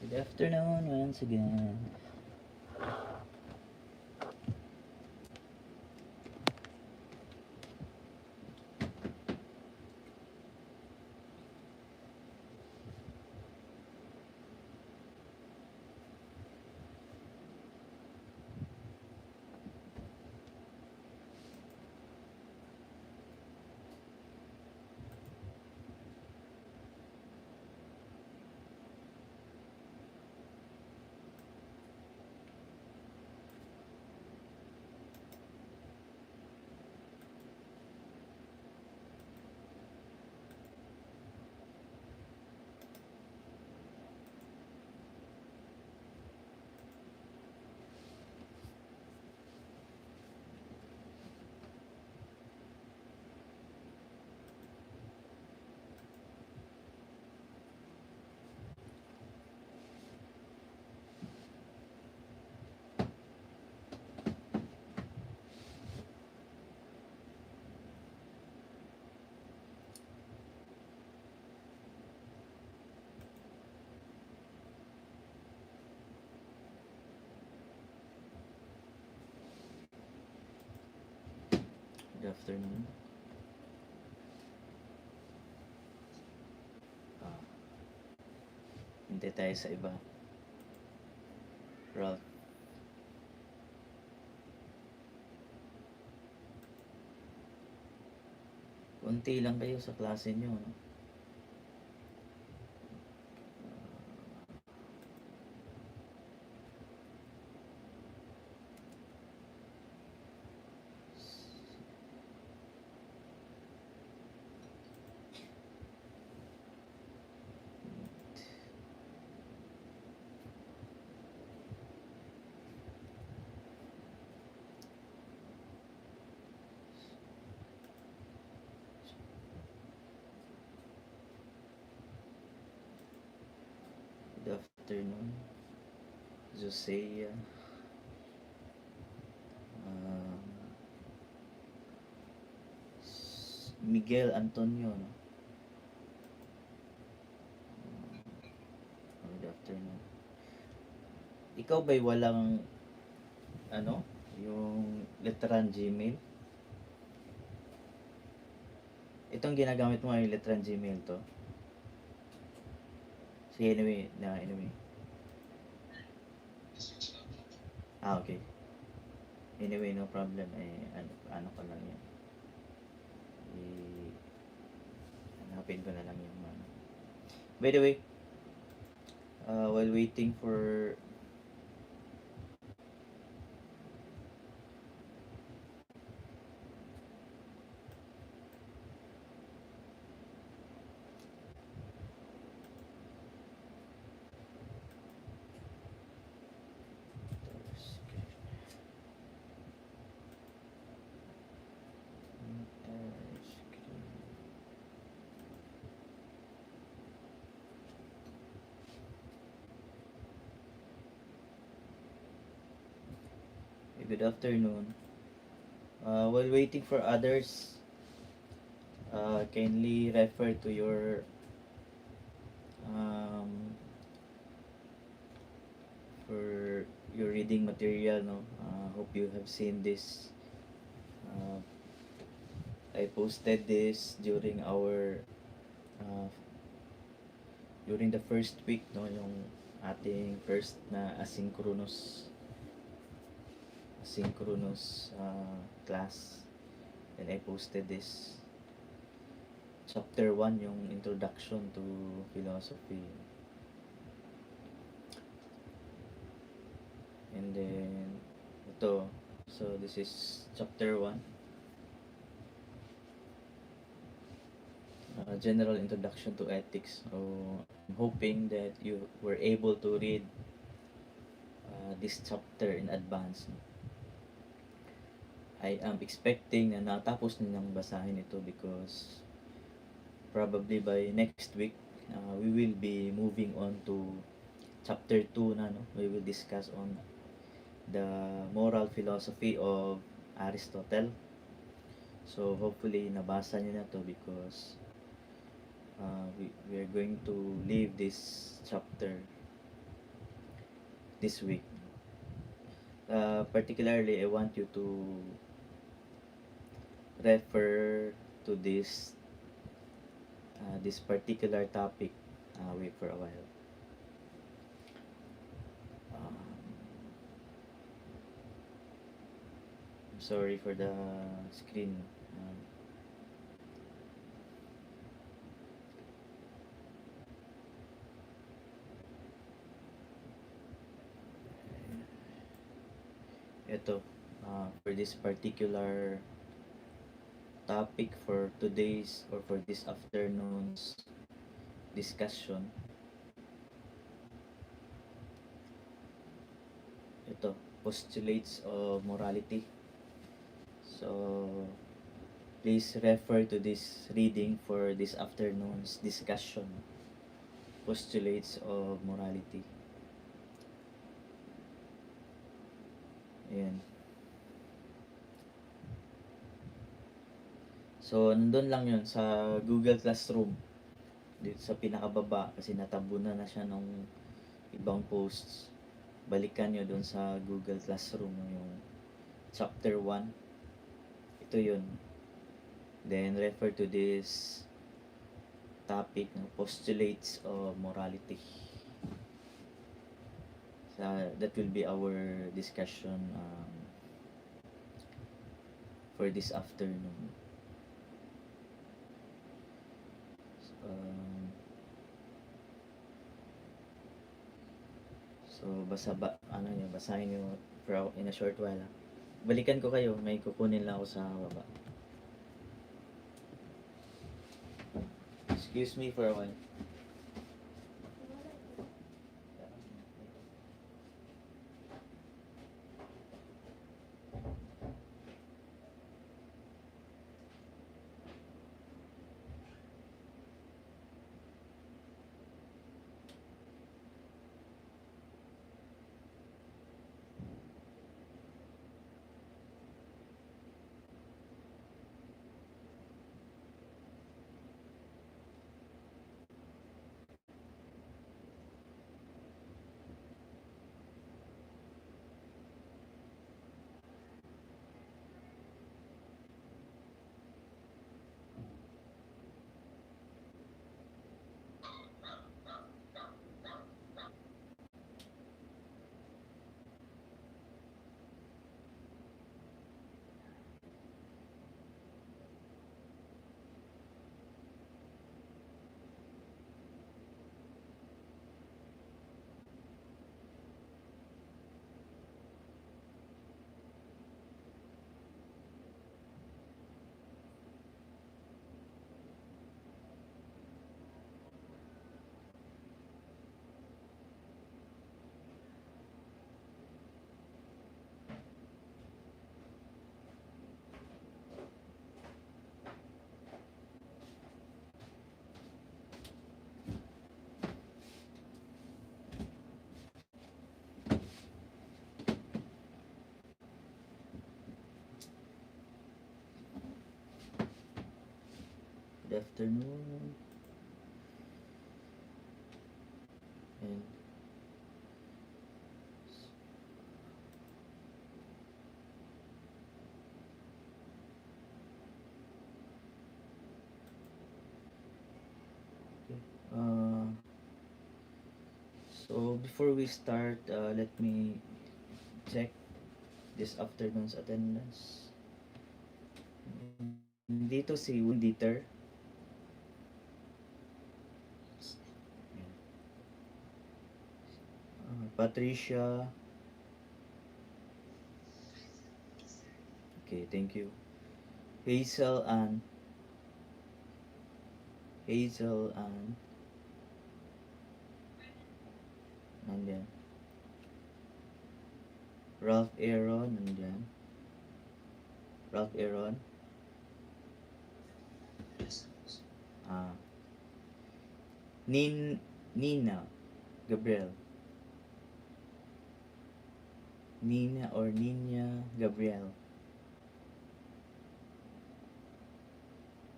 Good afternoon once again. Good afternoon. Ah, Hindi tayo sa iba. Ralph, konti lang kayo sa klase nyo, no? Good afternoon. Josea. um, Miguel Antonio, no? Good afternoon. Ikaw ba'y walang, ano, yung letteran Gmail? Itong ginagamit mo ay letteran Gmail to? Sige, anyway. Okay. Anyway, no problem. Ano ko lang yan. I- Hanapin ko na lang yung ano. By the way, while waiting for good afternoon. While waiting for others, kindly refer to your um, for your reading material. No, hope you have seen this. Uh, I posted this uh, during the first week, no, yung ating first na asynchronous class. And I posted this chapter 1, yung introduction to philosophy. And then ito, so this is chapter 1, general introduction to ethics. So I'm hoping that you were able to read this chapter in advance. I am expecting na natapos ninyong basahin ito because probably by next week we will be moving on to chapter 2 na, no? We will discuss on the moral philosophy of Aristotle. So hopefully nabasa niyo na to because we are going to leave this chapter this week. Particularly, I want you to refer to this particular topic. Wait for a while. Um, I'm sorry for the screen. Um, ito, for this particular topic for today's or for this afternoon's discussion, ito, postulates of morality. So, please refer to this reading for this afternoon's discussion, postulates of morality. Ayan. So, nandun lang yun sa Google Classroom. Dito sa pinakababa kasi natabunan na siya ng ibang posts. Balikan nyo dun sa Google Classroom yung chapter 1. Ito yun. Then, refer to this topic ng postulates of morality. That will be our discussion for this afternoon. So basahin niyo in a short while. Balikan ko kayo, may kukunin lang ako sa baba. Excuse me for a while. Good afternoon. And so before we start, let me check this afternoon's attendance. Dito si Dieter. Patricia. Okay, thank you. Hazel Ann. Nandyan. Ralph Aaron, nandyan. Ralph Aaron. Nina Gabriel. Nina or Nina Gabriel.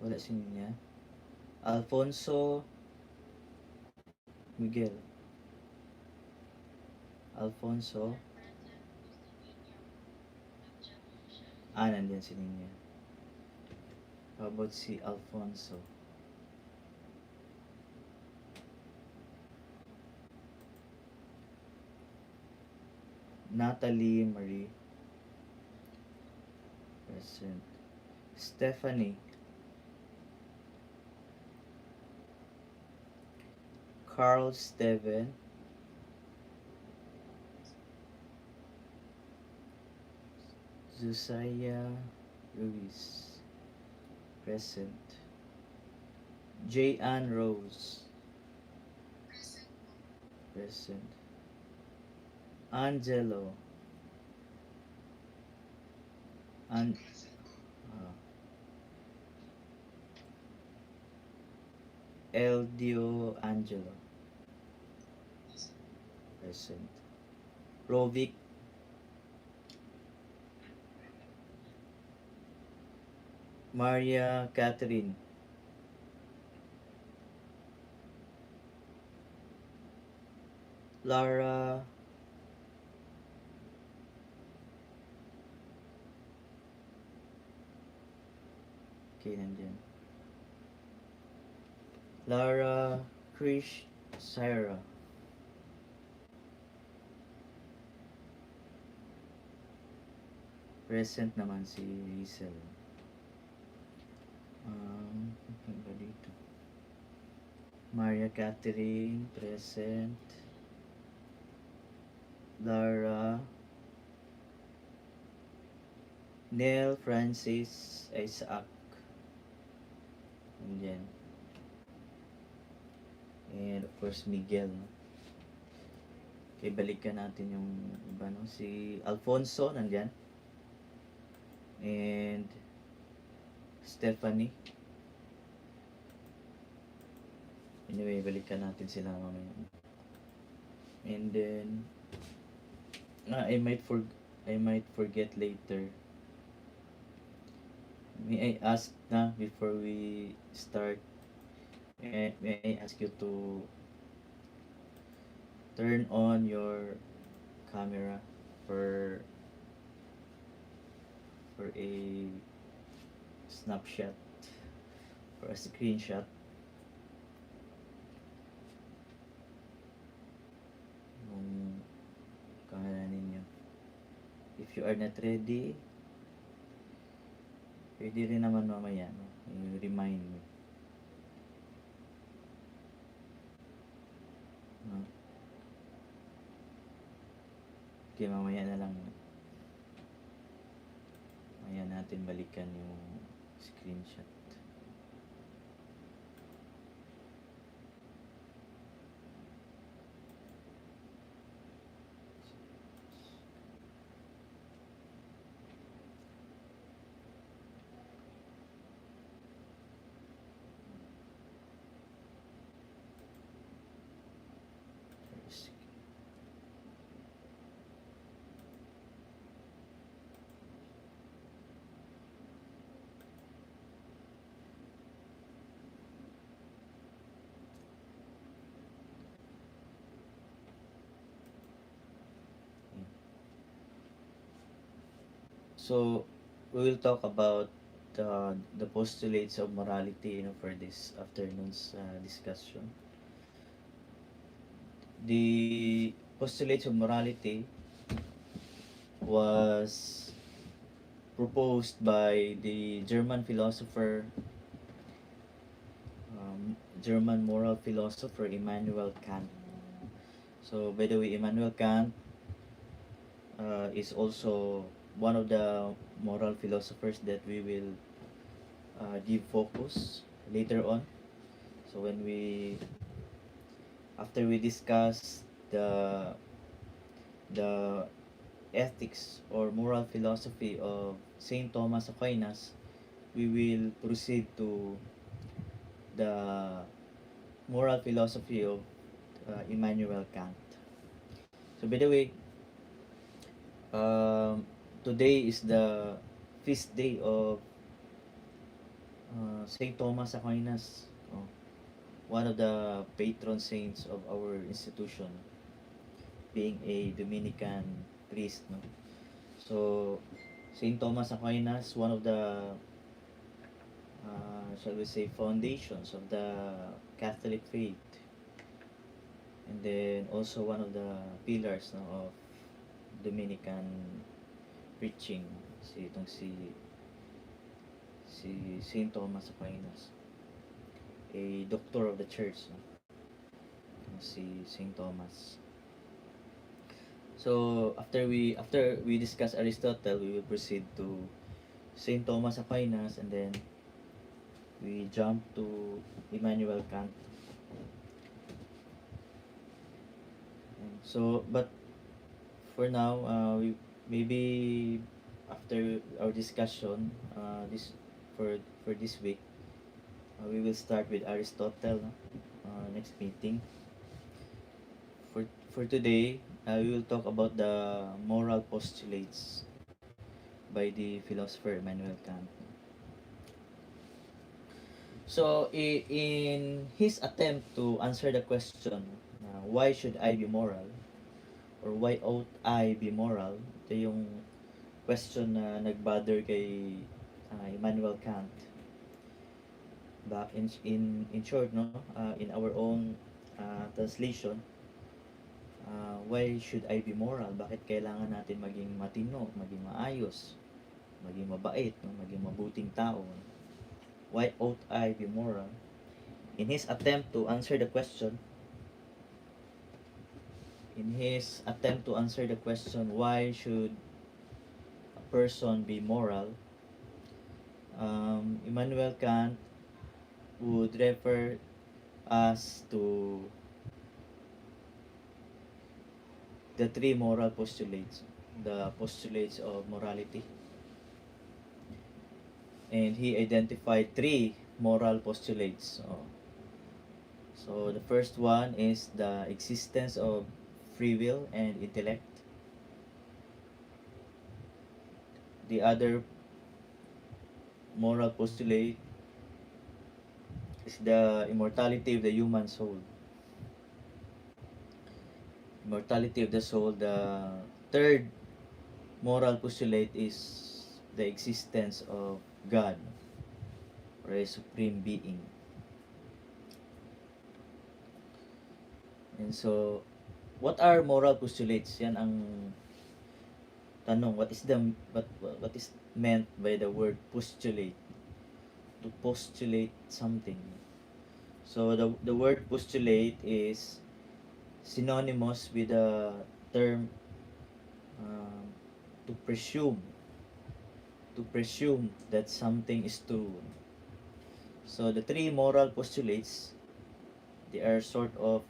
Wala si Nina. Alfonso Miguel. Alfonso. Nandyan si Ninya. How about si Alfonso? Natalie Marie. Present. Stephanie. Carl Steven. Josiah Ruiz. Present. J. Ann Rose. Present. Angelo. An uh, Eldio Angelo. Present. Rovic. Maria Catherine. Lara. Okay, nandyan. Lara. Krish. Syra. Present naman si Rizel. Ano ba dito? Maria Catherine, present. Lara. Neil Francis Isaac. Nandyan. And of course, Miguel. Okay, balikan natin yung iba, no? Si Alfonso, nandyan. And Stephanie. Anyway, balikan natin sila mamaya. And then, I might forget later. May I ask na before we start? May I ask you to turn on your camera for a snapshot or a screenshot ng camera ninyo. If you are not ready, pwede rin naman mamaya, no? Remind me. No? Okay, mamaya na lang. Mamaya natin balikan yung screenshot. So, we will talk about the postulates of morality, for this afternoon's discussion. The postulates of morality was proposed by the German philosopher, German moral philosopher Immanuel Kant. So, by the way, Immanuel Kant is also one of the moral philosophers that we will give focus later on. So after we discuss the ethics or moral philosophy of Saint Thomas Aquinas, we will proceed to the moral philosophy of Immanuel Kant. So by the way, today is the feast day of Saint Thomas Aquinas, one of the patron saints of our institution. being a Dominican priest, no? So, Saint Thomas Aquinas, one of the, shall we say, foundations of the Catholic faith, and then also one of the pillars, no, of Dominican preaching, si Saint Thomas Aquinas, a doctor of the church, no? Si Saint Thomas. So after we discuss Aristotle, we will proceed to Saint Thomas Aquinas, and then we jump to Immanuel Kant. And so, but for now, we maybe after our discussion, this for this week, we will start with Aristotle, no? Next meeting. For today, we will talk about the moral postulates by the philosopher Immanuel Kant. So, in his attempt to answer the question, why should I be moral? Or why ought I be moral? Ito yung question na nag-bother kay Immanuel Kant. Back in short, no, in our own translation, why should I be moral? Bakit kailangan natin maging matino, maging maayos, maging mabait, no, maging mabuting tao? Why ought I be moral? In his attempt to answer the question, why should a person be moral, Immanuel Kant would refer us to the three moral postulates, the postulates of morality. And he identified three moral postulates. So the first one is the existence of free will and intellect. The other moral postulate is the immortality of the human soul. Immortality of the soul. The third moral postulate is the existence of God, or a supreme being. And so, what are moral postulates? Yan ang tanong. What is meant by the word postulate? To postulate something. So the word postulate is synonymous with the term to presume that something is true. So the three moral postulates, they are sort of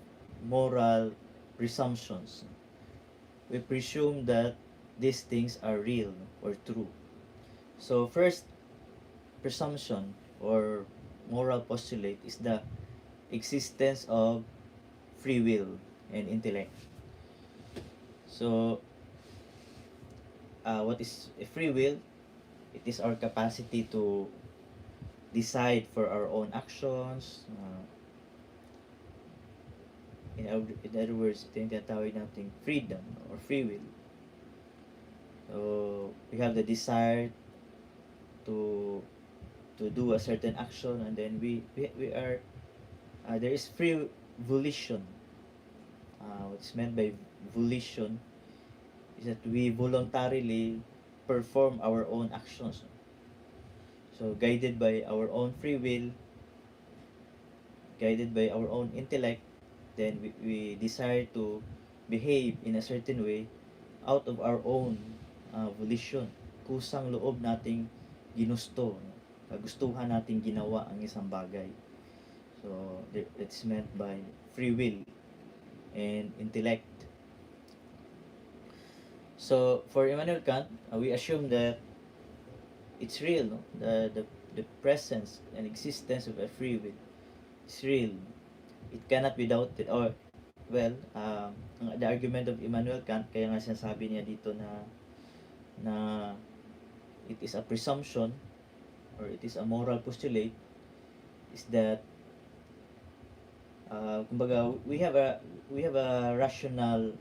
moral presumptions. We presume that these things are real or true. So first presumption or moral postulate is the existence of free will and intellect. So what is a free will? It is our capacity to decide for our own actions. In other words, ito yung tinatawag nating freedom or free will. So we have the desire to do a certain action, and then we are there is free volition. What's meant by volition is that we voluntarily perform our own actions. So guided by our own free will, guided by our own intellect, then we desire to behave in a certain way out of our own volition. Kusang loob nating ginusto, kagustuhan nating ginawa ang isang bagay. So it's meant by free will and intellect. So for Immanuel Kant, we assume that it's real, no? The presence and existence of a free will is real. It cannot be doubted. Or well, the argument of Immanuel Kant, kaya nga sinasabi niya dito na it is a presumption or it is a moral postulate, is that kumbaga we have a rational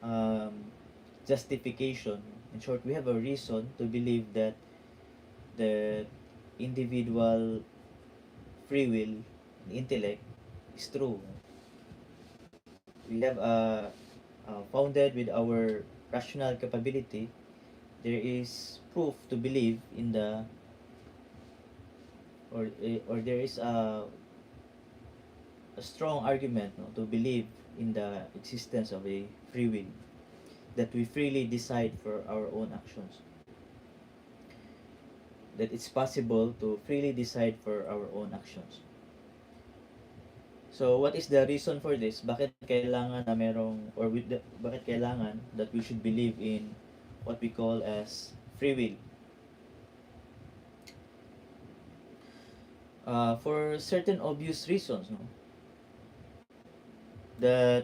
um, justification. In short, we have a reason to believe that the individual free will, intellect, is true. We have founded with our rational capability. There is proof to believe in the or there is a strong argument, no, to believe in the existence of a free will, that we freely decide for our own actions, that it's possible to freely decide for our own actions. So what is the reason for this? Bakit kailangan na merong bakit kailangan that we should believe in what we call as free will? For certain obvious reasons, no, that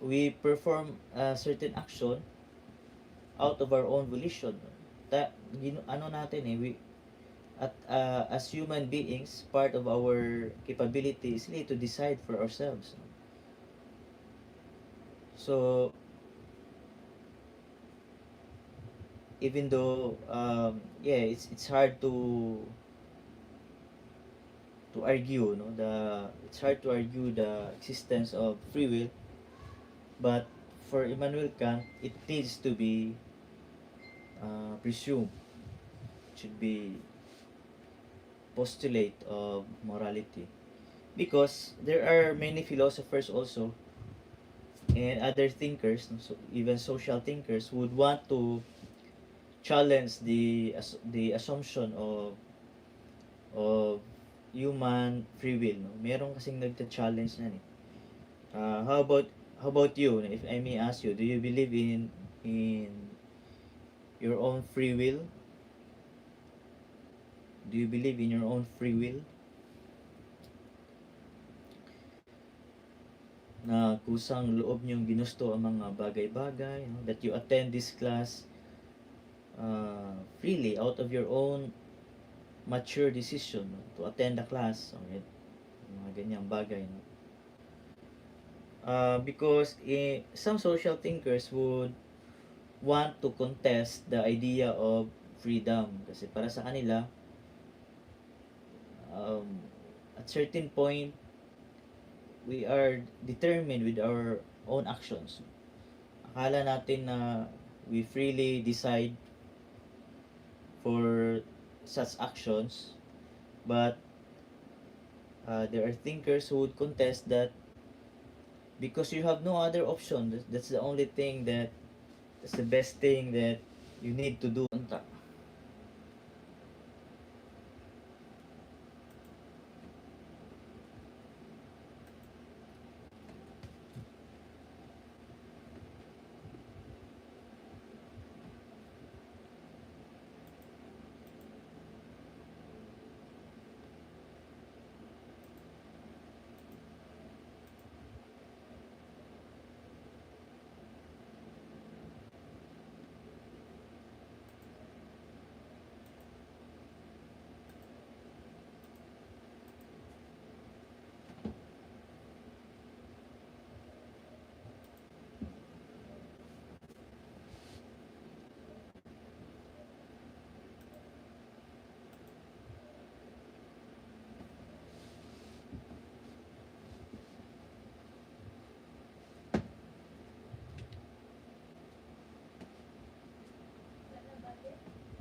we perform a certain action out of our own volition. Ano natin eh, as human beings, part of our capability is really to decide for ourselves. So, even though, yeah, it's hard to argue, no, it's hard to argue the existence of free will, but for Immanuel Kant, it needs to be presumed. It should be postulate of morality, because there are many philosophers also and other thinkers, so even social thinkers, would want to challenge the assumption of human free will, no? Meron kasing nagta-challenge na eh. How about you? If I may ask you, do you believe in your own free will? Do you believe in your own free will? Na kusang loob niyong ginusto ang mga bagay-bagay, no? That you attend this class freely out of your own mature decision, no? To attend the class, okay? Mga ganyang bagay, no? Because some social thinkers would want to contest the idea of freedom, kasi para sa kanila, at certain point, we are determined with our own actions. Akala natin na we freely decide for such actions, but there are thinkers who would contest that because you have no other option, that's the only thing that's the best thing that you need to do.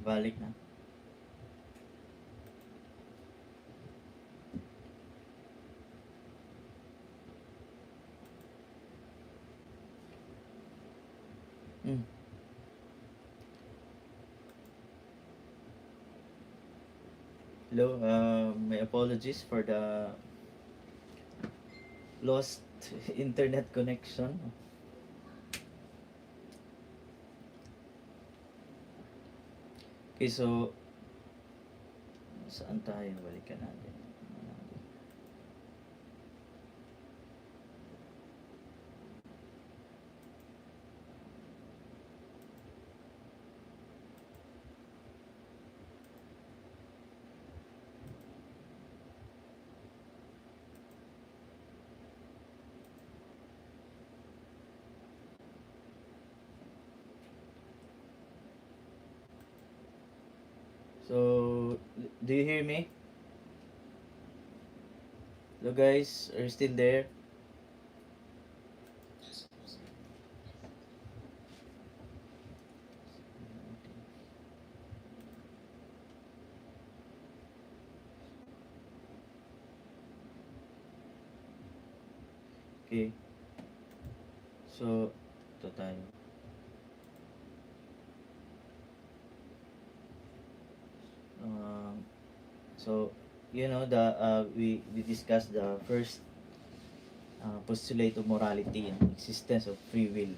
Balik na. Mm. Hello, my apologies for the lost internet connection. Okay, so saan tayo? Balikan natin. So, do you hear me? Hello guys, are you still there? Okay. So, ito tayo. Um, so, we discussed the first postulate of morality and existence of free will.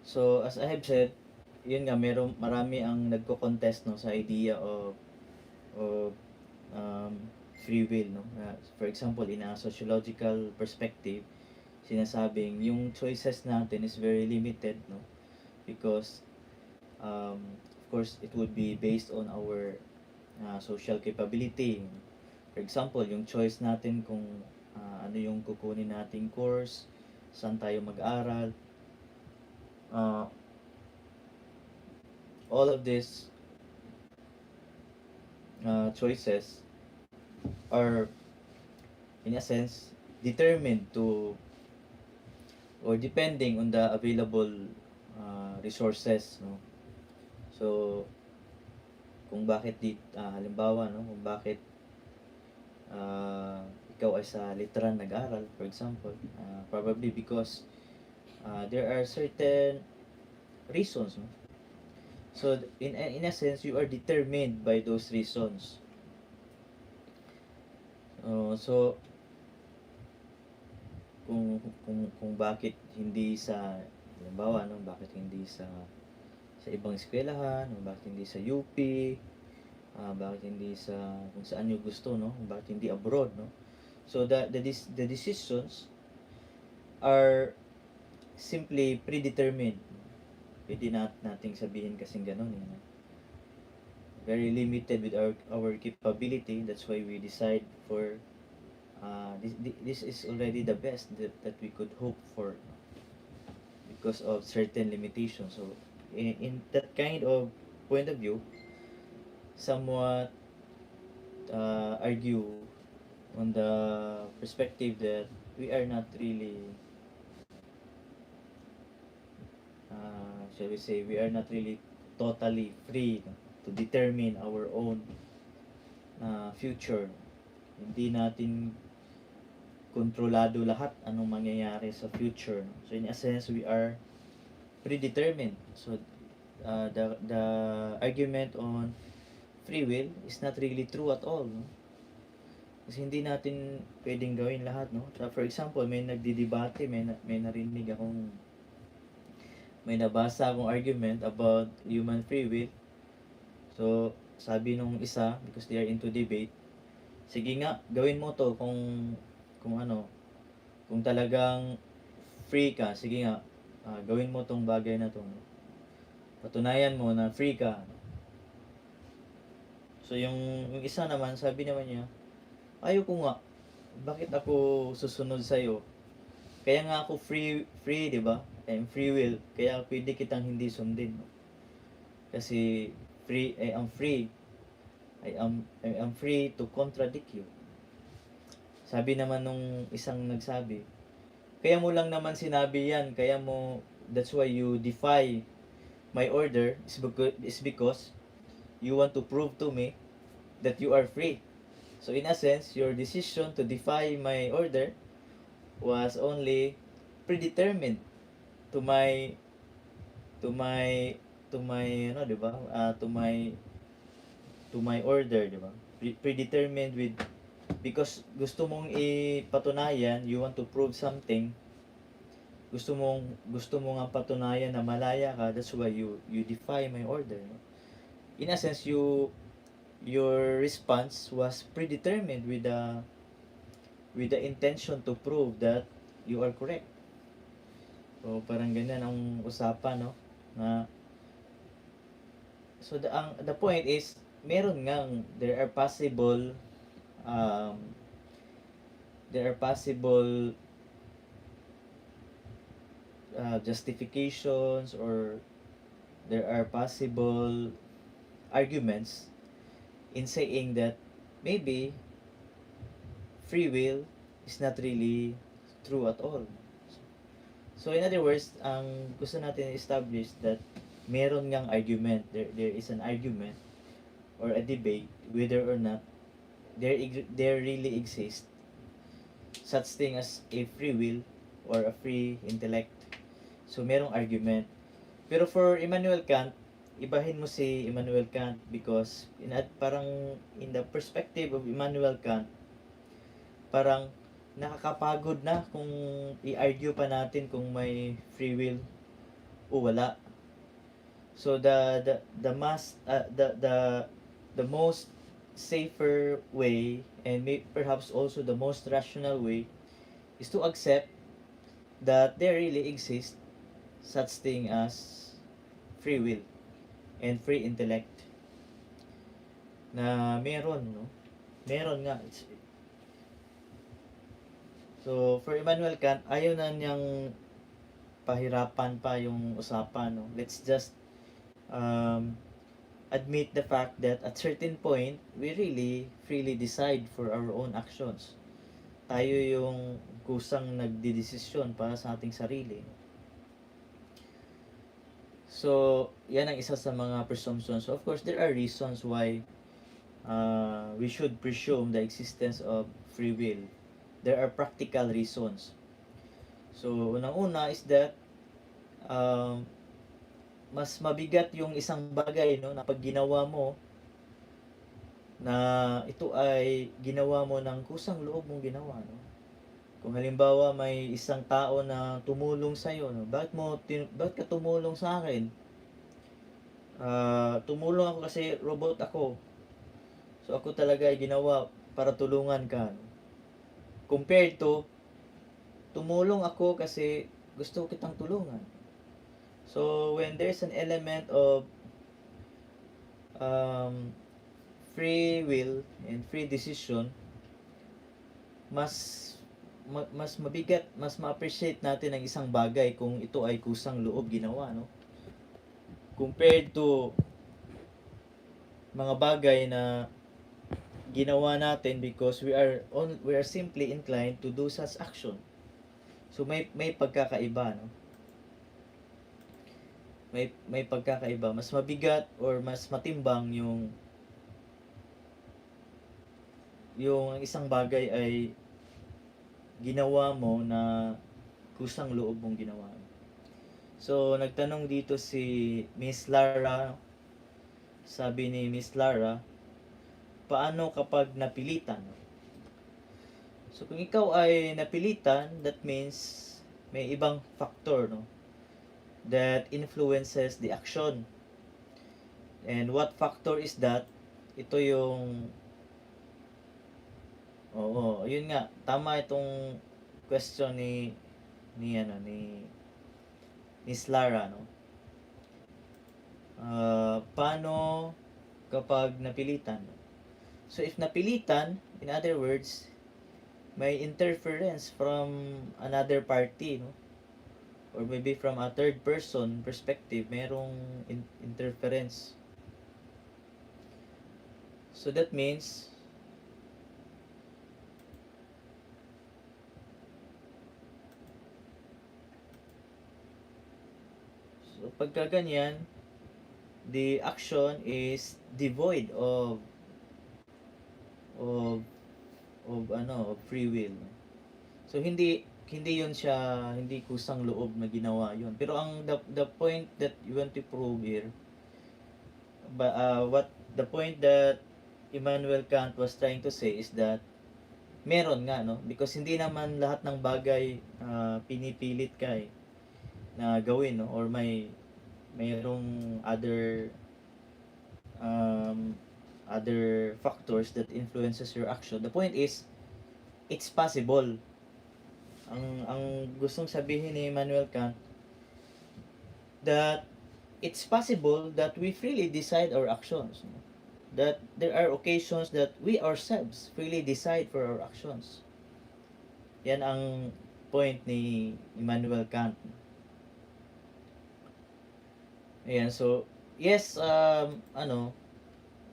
So, as I have said, yun nga, marami ang nagko-contest no, sa idea of free will. No? For example, in a sociological perspective, sinasabing yung choices natin is very limited. No? Because, of course, it would be based on our social capability. For example, yung choice natin kung ano yung kukunin nating course, saan tayo mag-aral, uh, all of these choices are in a sense determined to or depending on the available resources, no. So kung bakit halimbawa, no, kung bakit ikaw ay sa literal nag-aral, for example, probably because there are certain reasons, no? So in a sense you are determined by those reasons. So kung bakit hindi sa halimbawa, no, bakit hindi sa ibang eskwelahan, o bakit hindi sa UP, bakit hindi sa kung saan niyo gusto, no, bakit hindi abroad, no. So the decisions are simply predetermined. Pwede nating sabihin kasing ganun, eh, no? Very limited with our capability, that's why we decide for this is already the best that we could hope for because of certain limitations. So in that kind of point of view, somewhat argue on the perspective that we are not really, shall we say, we are not really totally free, no, to determine our own future. Hindi natin kontrolado lahat anong mangyayari sa future. So in a sense, we are predetermined. So the argument on free will is not really true at all, no? Kasi hindi natin pwedeng gawin lahat, no? So for example, may nagdidebate, may narinig akong, may nabasa akong argument about human free will. So sabi nung isa, because they are into debate, sige nga, gawin mo to kung ano, kung talagang free ka, sige nga, gawin mo tong bagay na to, no? Patunayan mo na free ka. So yung isa naman, sabi naman niya, ayoko nga. Bakit ako susunod sa iyo? Kaya nga ako free, 'di ba? I'm free will. Kaya pwede kitang hindi sundin. No? Kasi I am free. I am free to contradict you. Sabi naman nung isang nagsabi, kaya mo lang naman sinabi yan, that's why you defy my order is because you want to prove to me that you are free. So in a sense, your decision to defy my order was only predetermined to my to my to my ano, 'di ba? To my order, 'di ba? Predetermined with, because gusto mong ipatunayan, you want to prove something, gusto mong ang patunayan na malaya ka, that's why you defy my order, no? In a sense, your response was predetermined with the intention to prove that you are correct. So parang ganyan ang usapan, no, na so the point is, there are possible um, there are possible justifications, or there are possible arguments in saying that maybe free will is not really true at all. So in other words, ang gusto natin establish that meron ngang argument, there is an argument or a debate whether or not there really exists such thing as a free will or a free intellect. So merong argument. Pero for Immanuel Kant, ibahin mo si Immanuel Kant because parang in the perspective of Immanuel Kant, parang nakakapagod na kung i-argue pa natin kung may free will o wala. So the the most safer way, and perhaps also the most rational way, is to accept that there really exists such thing as free will and free intellect, na meron, no? Meron nga. So for Immanuel Kant, ayaw na niyang pahirapan pa yung usapan, no? Let's just admit the fact that at certain point we really freely decide for our own actions. Tayo yung kusang nagdidesisyon para sa ating sarili. So yan ang isa sa mga presumptions. So of course there are reasons why we should presume the existence of free will. There are practical reasons. So unang-una is that mas mabigat yung isang bagay, no, na pag ginawa mo, na ito ay ginawa mo ng kusang loob mong ginawa, no? Kung halimbawa may isang tao na tumulong sa iyo, no, bakit ka tumulong sa akin? Tumulong ako kasi robot ako. So ako talaga ay ginawa para tulungan ka, no? Compared to tumulong ako kasi gusto kitang tulungan. So when there's an element of free will and free decision, mas mabigat, mas ma-appreciate natin ang isang bagay kung ito ay kusang loob ginawa, no? Compared to mga bagay na ginawa natin because we are simply inclined to do such action. So may pagkakaiba, no? May pagkakaiba, mas mabigat or mas matimbang yung isang bagay ay ginawa mo na kusang loob mong ginawa. So nagtanong dito si Miss Lara. Sabi ni Miss Lara, paano kapag napilitan? So kung ikaw ay napilitan, that means may ibang factor, no, that influences the action. And what factor is that? Ito yung yun nga, tama itong question ni Miss Lara, no? Paano kapag napilitan? So if napilitan, in other words, may interference from another party, no? Or maybe from a third person perspective, merong interference. So that means pagka ganyan, the action is devoid of free will. So hindi yun siya, hindi kusang loob na ginawa yun. Pero ang the point that you want to prove here, the point that Immanuel Kant was trying to say is that meron nga, no? Because hindi naman lahat ng bagay pinipilit ka na gawin, no? Or mayroong other factors that influences your action. The point is, it's possible. Ang gustong sabihin ni Immanuel Kant, that it's possible that we freely decide our actions. That there are occasions that we ourselves freely decide for our actions. Yan ang point ni Immanuel Kant. Ayan, so, yes,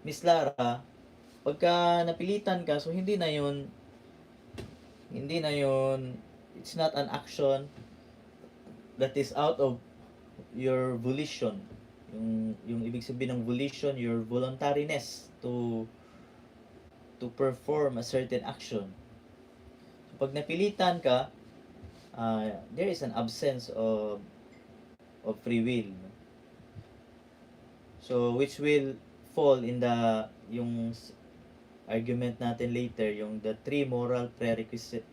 Miss Lara, pagka napilitan ka, so hindi na yun, it's not an action that is out of your volition. Yung ibig sabihin ng volition, your voluntariness to perform a certain action. So, pag napilitan ka, there is an absence of free will. So, which will fall in yung argument natin later, yung the three moral prerequisites.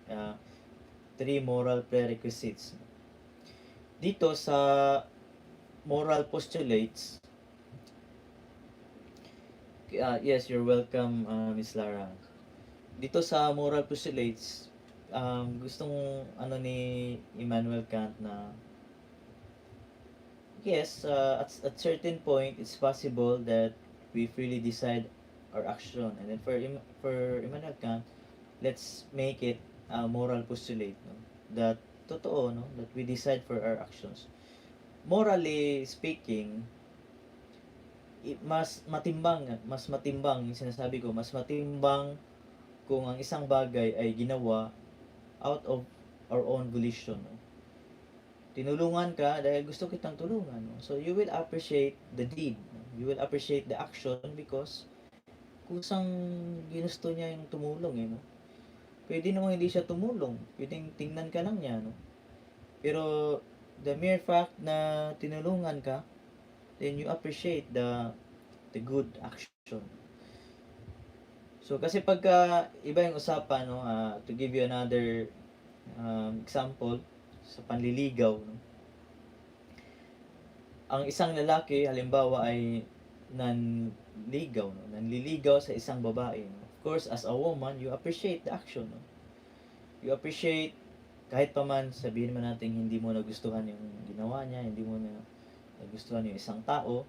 Dito sa moral postulates, yes, you're welcome, Miss Lara. Dito sa moral postulates, gustong ni Immanuel Kant na yes, at certain point it's possible that we freely decide our action, and then for Immanuel Kant, let's make it a moral postulate, no? That totoo, no, that we decide for our actions. Morally speaking, mas matimbang yung sinasabi ko, mas matimbang kung ang isang bagay ay ginawa out of our own volition, no? Tinulungan ka dahil gusto kitang tulungan, no? So you will appreciate the deed, no? You will appreciate the action because kusang ginusto niya yung tumulong, no? Pwede namang hindi siya tumulong, pwedeng tingnan ka lang niya, no? Pero the mere fact na tinulungan ka, then you appreciate the good action. So kasi pagka iba yung usapan, no, to give you another example sa panliligaw, no? Ang isang lalaki halimbawa ay nanliligaw, no? Nanliligaw sa isang babae, no? Of course, as a woman, you appreciate the action, no? You appreciate kahit pa man sabihin man natin hindi mo nagustuhan yung ginawa niya, hindi mo na nagustuhan yung isang tao,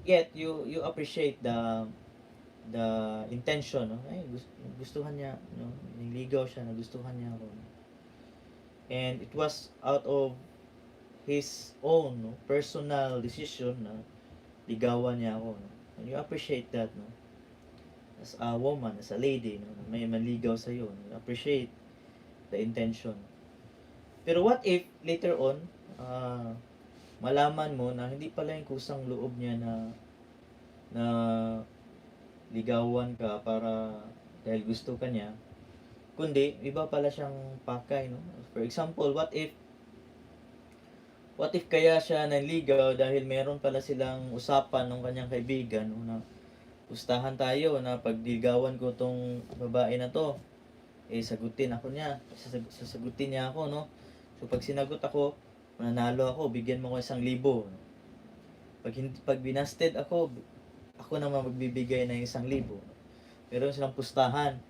yet you appreciate the intention, no? Ay, gustuhan niya, no? Niligaw siya, nagustuhan niya ako, no? And it was out of his own, no, personal decision na ligawan niya ako, no? And you appreciate that, no? As a woman, as a lady, no, may manligaw sa iyo, no? You appreciate the intention. Pero what if later on, malaman mo na hindi pala yung kusang loob niya na ligawan ka para dahil gusto ka niya, kundi iba pala siyang pakay, no? For example, what if kaya siya nanligaw dahil meron pala silang usapan ng kanyang kaibigan, no, na pustahan tayo na pagligawan ko tong babae na to, sasagutin niya ako, no? So pag sinagot ako, mananalo ako, bigyan mo ko 1,000. Pag binasted ako naman magbibigay ng 1,000. Meron silang pustahan.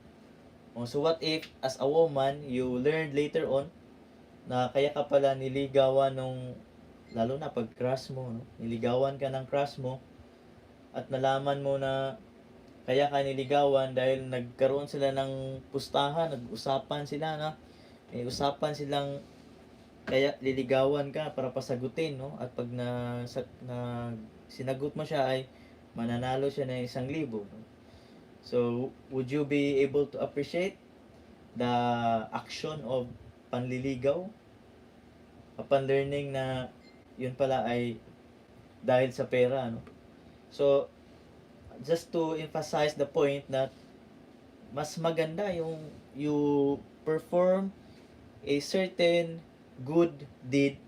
So what if as a woman, you learned later on na kaya ka pala niligawan lalo na pag crush mo, no? Niligawan ka ng crush mo at nalaman mo na kaya ka niligawan dahil nagkaroon sila ng pustahan, nag-usapan sila na may usapan silang kaya liligawan ka para pasagutin, no? At pag sinagot mo siya ay mananalo siya ng 1,000, no? So would you be able to appreciate the action of panliligaw upon learning na yun pala ay dahil sa pera, no? So just to emphasize the point that mas maganda yung you perform a certain good deed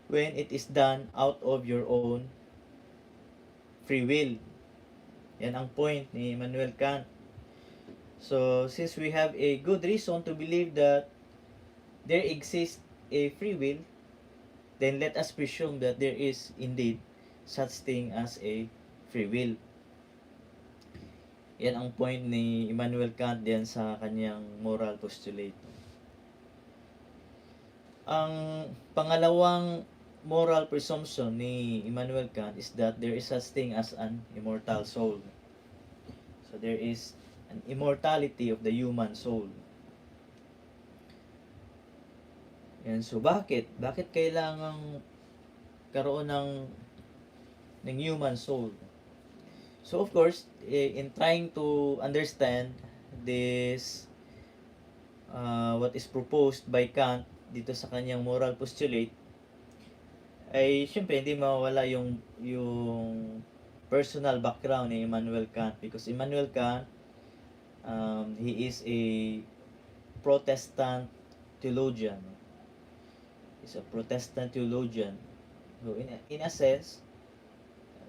when it is done out of your own free will. Yan ang point ni Immanuel Kant. So since we have a good reason to believe that there exists a free will, then let us presume that there is indeed such thing as a free will. Yan ang point ni Immanuel Kant diyan sa kanyang moral postulate. Ang pangalawang moral presumption ni Immanuel Kant is that there is such thing as an immortal soul. So there is an immortality of the human soul. Yan, so bakit kailangang karoon ng human soul? So of course, in trying to understand this, what is proposed by Kant dito sa kanyang moral postulate, ay syempre hindi mawawala yung personal background ni Immanuel Kant, because Immanuel Kant, he is a Protestant theologian. He's a Protestant theologian. So in a sense,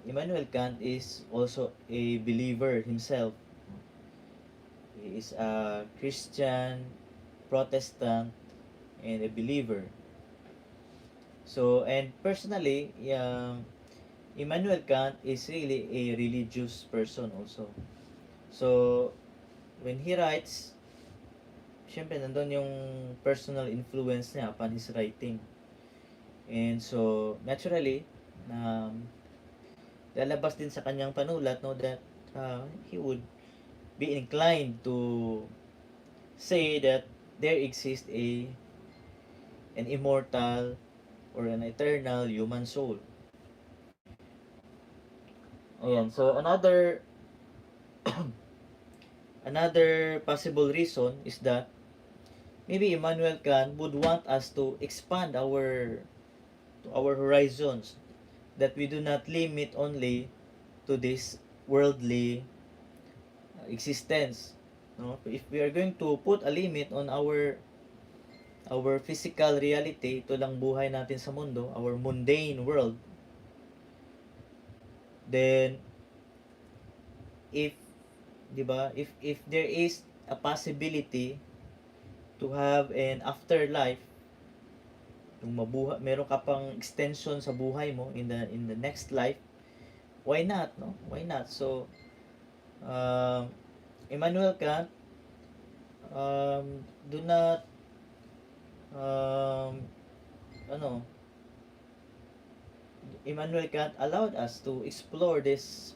Immanuel Kant is also a believer himself. He is a Christian, Protestant, and a believer. So, and personally, Immanuel Kant is really a religious person also. So, when he writes, syempre nandun yung personal influence niya upon his writing. And so, naturally, lalabas din sa kanyang panulat, no, that he would be inclined to say that there exists an immortal or an eternal human soul. Ayan, so another possible reason is that maybe Immanuel Kant would want us to expand our horizons, that we do not limit only to this worldly existence. No? If we are going to put a limit on our physical reality, ito lang buhay natin sa mundo, our mundane world, then if, 'di ba, if there is a possibility to have an afterlife, yung meron ka pang extension sa buhay mo in the next life, why not, no? Why not? So Immanuel Kant do not ano Immanuel Kant allowed us to explore this,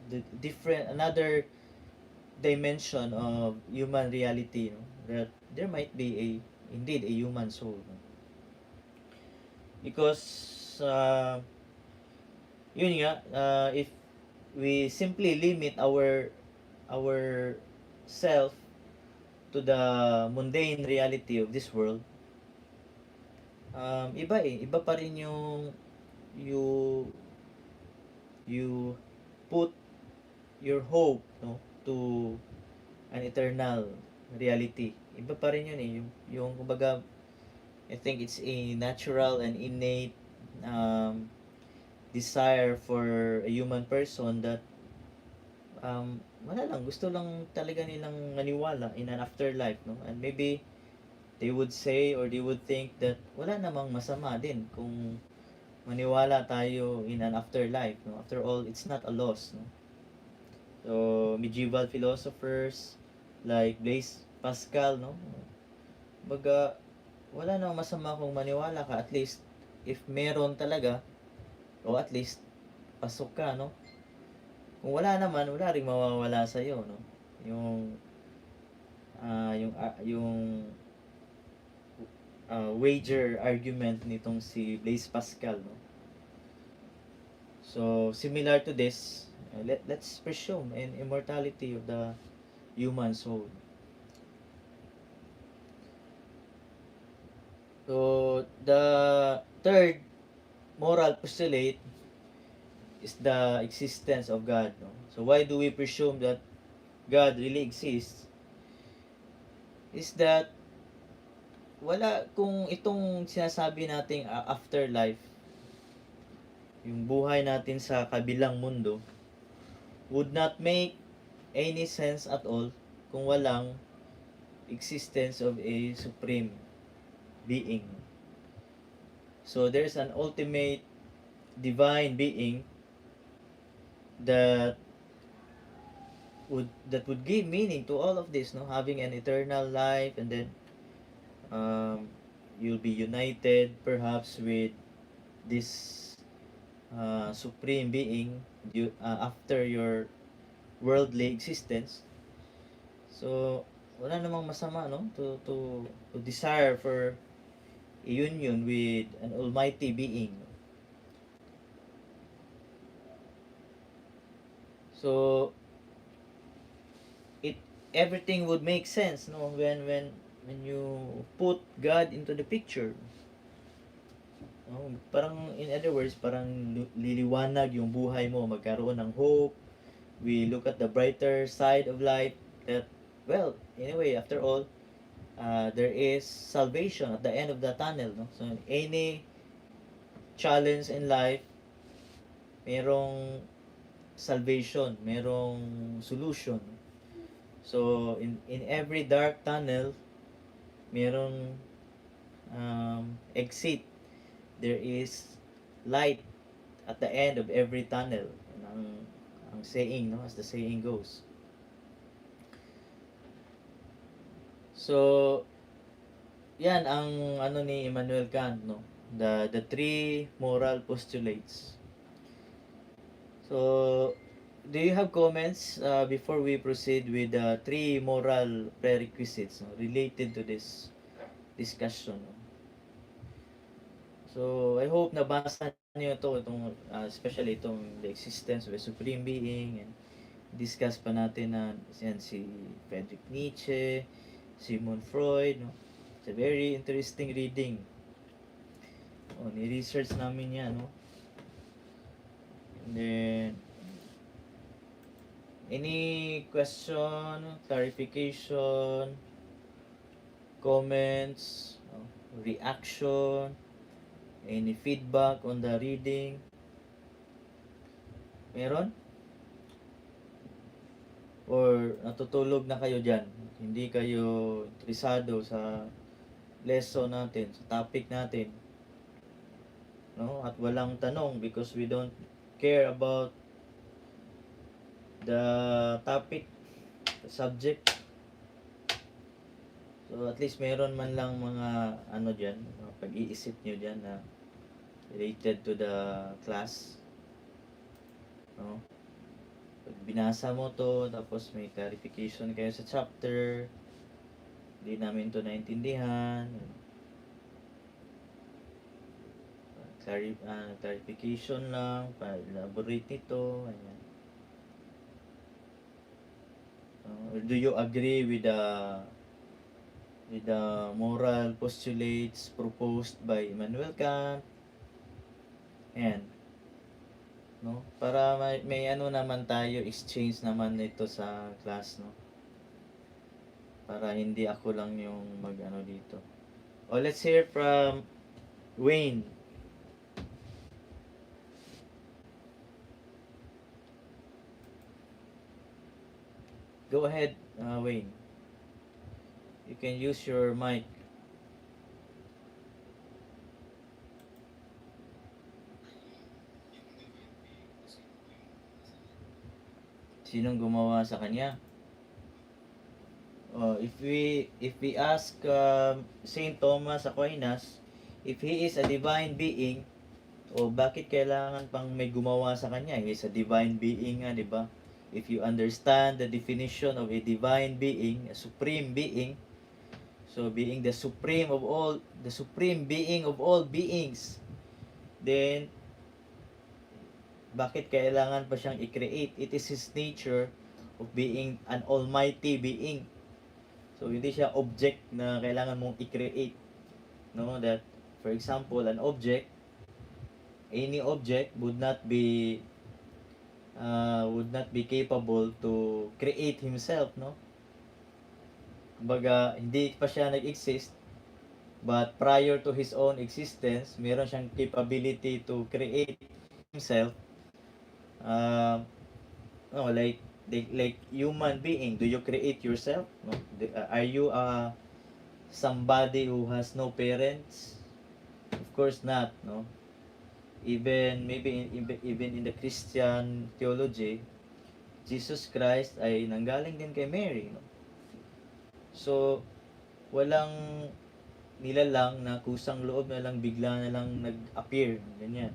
the different another dimension of human reality, no? That there might be indeed a human soul, no? Because yun nga, if we simply limit our self to the mundane reality of this world, iba pa rin you you put your hope, no, to an eternal reality. Iba pa rin yun yung kumbaga, I think it's a natural and innate desire for a human person that wala lang, gusto lang talaga nilang maniwala in an afterlife, no? And maybe they would say, or they would think that wala namang masama din kung maniwala tayo in an afterlife, no? After all, it's not a loss, no? So medieval philosophers like Blaise Pascal, no, baga wala namang masama kung maniwala ka, at least if meron talaga, o at least pasok ka, no? Kung wala naman, wala ring mawawala sa iyo, no? Yung wager argument nitong si Blaise Pascal, no? So similar to this, let's presume an immortality of the human soul. So the third moral postulate is the existence of God, no? So why do we presume that God really exists? Is that kung itong sinasabi nating afterlife, yung buhay natin sa kabilang mundo, would not make any sense at all kung walang existence of a supreme being. So there's an ultimate divine being that would give meaning to all of this, no? Having an eternal life, and then you'll be united perhaps with this supreme being after your worldly existence. So, wala namang masama, no? To desire for a union with an almighty being. So, it everything would make sense, no? When you put God into the picture. No? Parang, in other words, parang liliwanag yung buhay mo, magkaroon ng hope. We look at the brighter side of life that, well, anyway, after all, there is salvation at the end of the tunnel, no? So any challenge in life, merong salvation, merong solution. So in every dark tunnel, merong exit. There is light at the end of every tunnel. Ang saying, no, as the saying goes. So yan ang ano ni Immanuel Kant, no? The three moral postulates. So, do you have comments before we proceed with the three moral prerequisites, no, related to this discussion? No? So, I hope nabasa niyo itong especially itong the existence of a supreme being, and discuss pa natin na yan si Friedrich Nietzsche, Sigmund Freud, no? It's a very interesting reading. Oh, ni-research namin yan, no? And then, any question, clarification, comments, reaction, any feedback on the reading? Meron? Or natutulog na kayo dyan? Hindi kayo interesado sa lesson natin, sa topic natin? No? At walang tanong because we don't care about the topic, the subject. So at least meron man lang mga ano diyan, mga pag-iisip niyo diyan na related to the class. No? Pag binasa mo to, tapos may clarification kayo sa chapter, hindi namin to naintindihan. Clarification lang, pa-elaborate nito, ayan. Do you agree with the moral postulates proposed by Immanuel Kant? Ayan. No? Para may ano naman tayo, exchange naman nito sa class, no? Para hindi ako lang yung mag-ano dito. Let's hear from Wayne. Go ahead, Wayne. You can use your mic. Sinong gumawa sa kanya? If we ask Saint Thomas Aquinas, if he is a divine being, bakit kailangan pang may gumawa sa kanya? He is a divine being nga, di ba? If you understand the definition of a divine being, a supreme being, so being the supreme being of all beings, then bakit kailangan pa siyang i-create? It is his nature of being an almighty being. So hindi siya object na kailangan mong i-create. No, that for example, any object would not be capable to create himself, no? Kumbaga, hindi pa siya nag-exist, but prior to his own existence, meron siyang capability to create himself. No, like human being, do you create yourself? No? Are you somebody who has no parents? Of course not, no? Even in the Christian theology, Jesus Christ ay nanggaling din kay Mary, no? So walang nilalang na kusang loob na lang bigla na lang nag-appear, ganyan.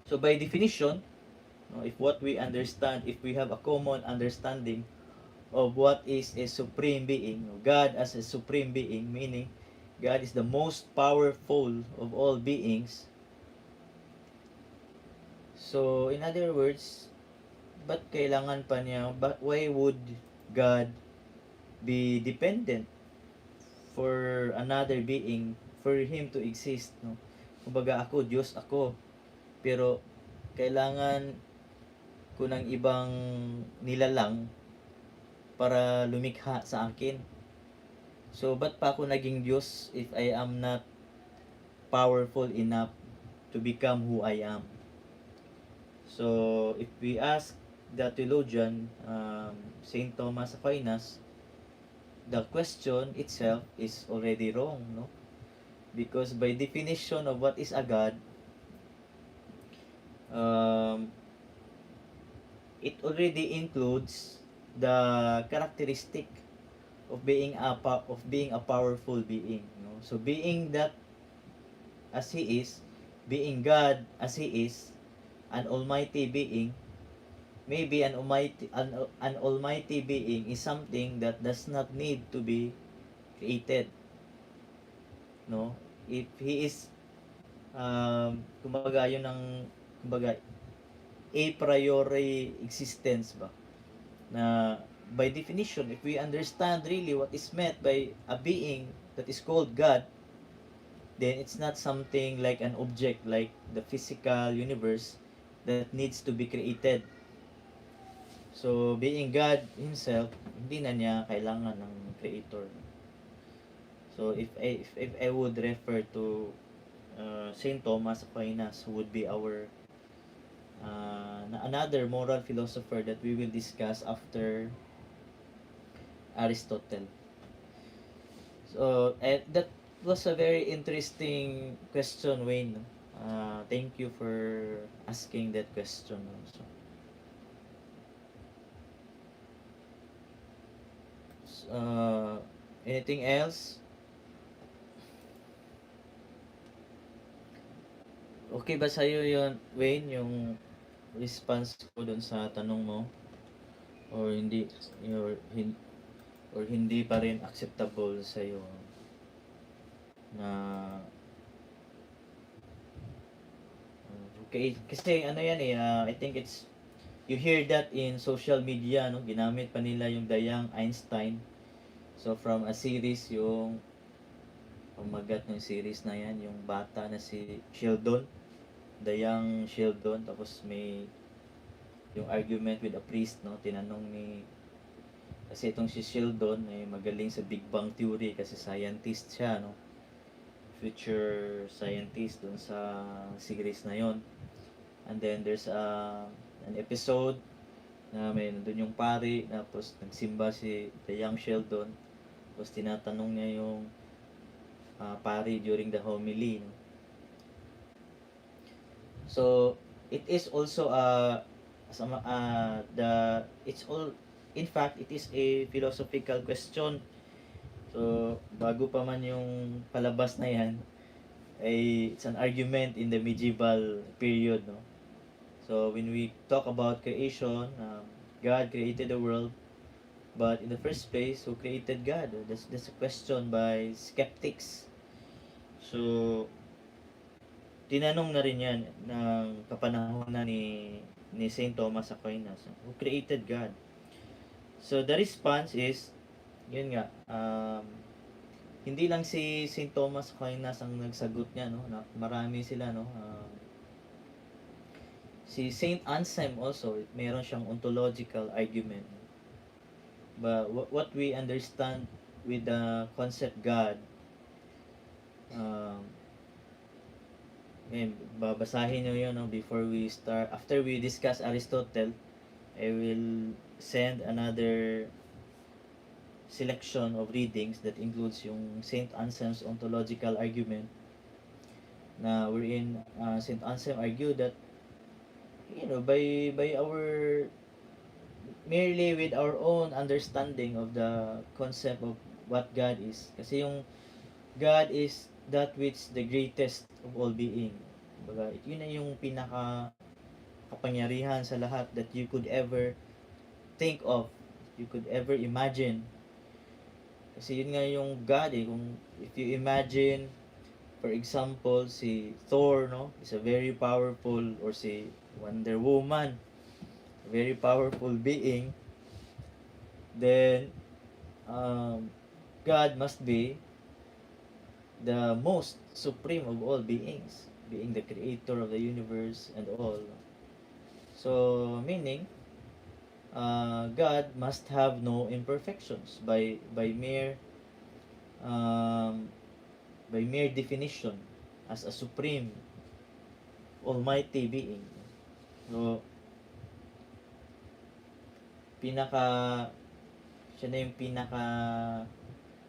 So by definition, No? If what we understand, if we have a common understanding of what is a supreme being, God as a supreme being, meaning God is the most powerful of all beings. So, in other words, ba't kailangan pa niya, why would God be dependent for another being for him to exist, no? Kumbaga ako, Diyos ako, pero kailangan ko ng ibang nilalang para lumikha sa akin. So, ba't pa ako naging Diyos if I am not powerful enough to become who I am? So, if we ask the theologian, Saint Thomas Aquinas, the question itself is already wrong, no? Because by definition of what is a God, um, it already includes the characteristic of being a powerful being, no? So being that as he is, being God as he is, an almighty being, maybe an almighty being is something that does not need to be created, no? If he is kumbaga yun ang kumbaga a priori existence ba, na by definition, if we understand really what is meant by a being that is called God, then it's not something like an object like the physical universe that needs to be created. So being God himself, hindi na niya kailangan ng creator. So if I would refer to Saint Thomas Aquinas, who would be our another moral philosopher that we will discuss after Aristotle. So that was a very interesting question, Wayne. Thank you for asking that question also. Anything else? Okay ba sa'yo yun, Wayne, yung response ko dun sa tanong mo? Or hindi, or hindi pa rin acceptable sa'yo na okay, kasi ano yan I think it's you hear that in social media, no? Ginamit pa nila yung The Young Einstein. So from a series, yung pamagat ng series na yan, yung bata na si Sheldon, The Young Sheldon, tapos may yung argument with a priest, no? Tinanong ni kasi itong si Sheldon ay magaling sa Big Bang Theory kasi scientist siya, no? Future scientist dun sa series na yon. And then there's an episode na may nandun yung pari, tapos nagsimba si The Young Sheldon, tapos tinatanong niya yung pari during the homily, no? So it is also it's all in fact it is a philosophical question. So bago pa man yung palabas na yan, ay it's an argument in the medieval period, no? So when we talk about creation, God created the world, but in the first place, who created God? That's a question by skeptics. So tinanong na rin yan ng kapanahon na ni Saint Thomas Aquinas, who created God? So the response is, yun nga, hindi lang si Saint Thomas Aquinas ang nagsagot niya, no? Marami sila, no? Si Saint Anselm also, meron siyang ontological argument. But what we understand with the concept God, babasahin nyo yun, no? Before we start, after we discuss Aristotle, I will send another selection of readings that includes yung Saint Anselm's ontological argument, na wherein Saint Anselm argued that by our merely with our own understanding of the concept of what God is, kasi yung God is that which the greatest of all being. Baga, yun na yung pinaka makapangyarihan sa lahat that you could ever think of, you could ever imagine. Kasi yun nga yung God eh. Kung if you imagine, for example, si Thor, no, is a very powerful, or si Wonder Woman, a very powerful being, then God must be the most supreme of all beings, being the creator of the universe and all. So, meaning, God must have no imperfections um, by mere definition as a supreme almighty being. So, pinaka siya na yung pinaka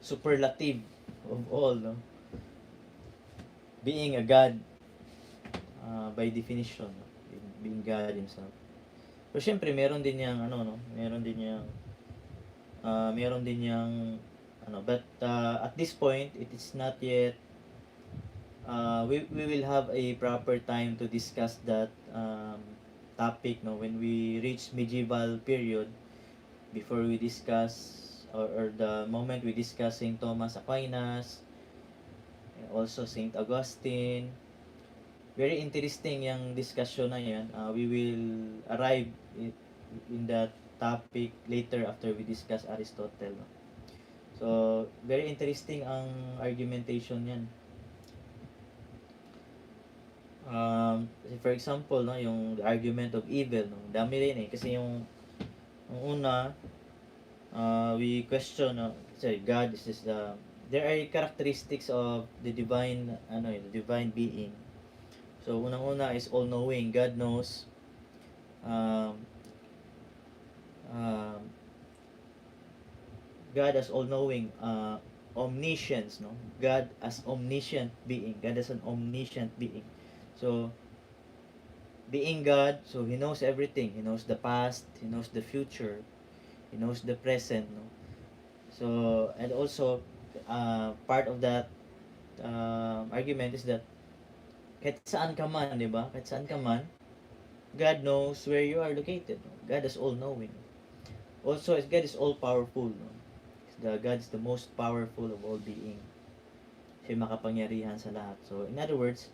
superlative of all, no? Being a God, by definition, no? Being God himself. Pero syempre meron din yang ano, no, meron din yang ano, but at this point it is not yet, we will have a proper time to discuss that topic, no, when we reach medieval period, before we discuss, or the moment we discuss Saint Thomas Aquinas, and also Saint Augustine. Very interesting yung discussion na yan. We will arrive in that topic later after we discuss Aristotle, no? So, very interesting ang argumentation yan. For example, no, yung argument of evil, no, dami rin eh. Kasi yung una, we question, sorry, God is just there are characteristics of the divine, the divine being. So, unang-una is all-knowing. God knows. Um, God as all-knowing. Omniscience, no? God as omniscient being. God as an omniscient being. So, being God, so He knows everything. He knows the past. He knows the future. He knows the present, no? So, and also, part of that argument is that kahit saan ka man, di ba? Kahit saan ka man, God knows where you are located. No? God is all-knowing. Also, God is all-powerful. No? God is the most powerful of all being. Siya makapangyarihan sa lahat. So, in other words,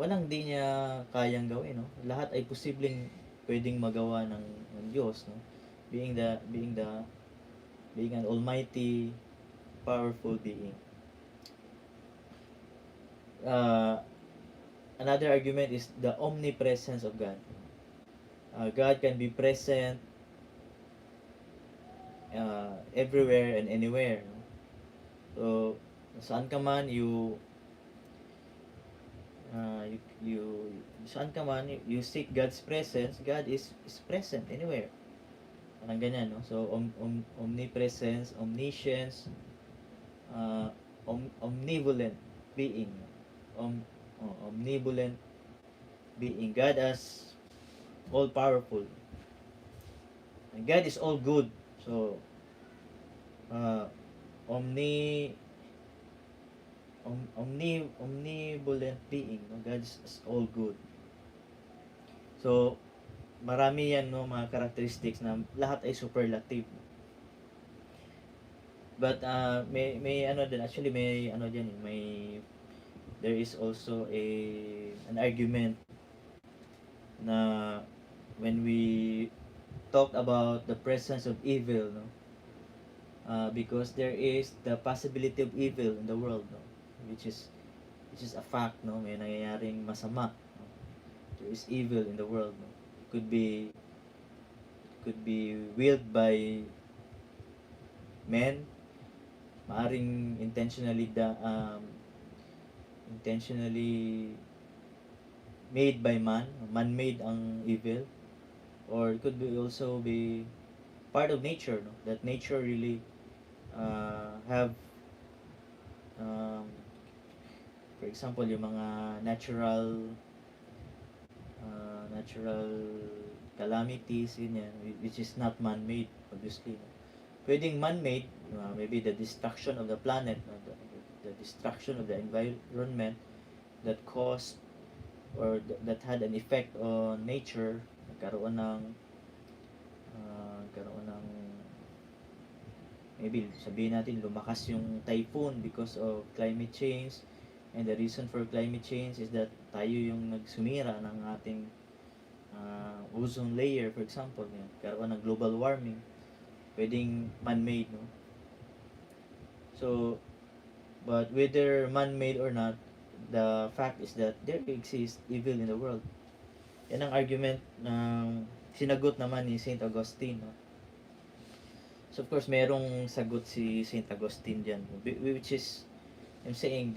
walang di niya kayang gawin. No? Lahat ay posibleng pwedeng magawa ng Diyos. No? Being an almighty, powerful being. Another argument is the omnipresence of God. God can be present everywhere and anywhere. No? So, saan ka man, saan ka man, you seek God's presence, God is present anywhere. Parang ganyan, no? So, omnipresence, omniscience, omnivolent being. Omnivolent being. God as all-powerful. And God is all good. So, omnivolent being. No? God is all good. So, marami yan, no, mga characteristics na lahat ay superlative. But may ano din, actually may ano diyan, there is also an argument na when we talk about the presence of evil, no, because there is the possibility of evil in the world, no, which is a fact, no, may nangyayaring masama, no? There is evil in the world, no? Could be willed by men, maaring intentionally made by man-made ang evil, or it could be also be part of nature, no? That nature really have for example yung mga natural calamities, ganyan, which is not man-made, obviously. Pwedeng man-made, maybe the destruction of the planet, the destruction of the environment that caused or that had an effect on nature, nagkaroon ng maybe sabihin natin lumakas yung typhoon because of climate change, and the reason for climate change is that tayo yung nagsumira ng ating ozone layer, for example. Yan, karoon ng global warming, pwedeng man-made, no? So but whether man-made or not, the fact is that there exists evil in the world. Yan ang argument ng sinagot naman ni Saint Augustine, no? So of course, merong sagot si Saint Augustine diyan, which is, I'm saying,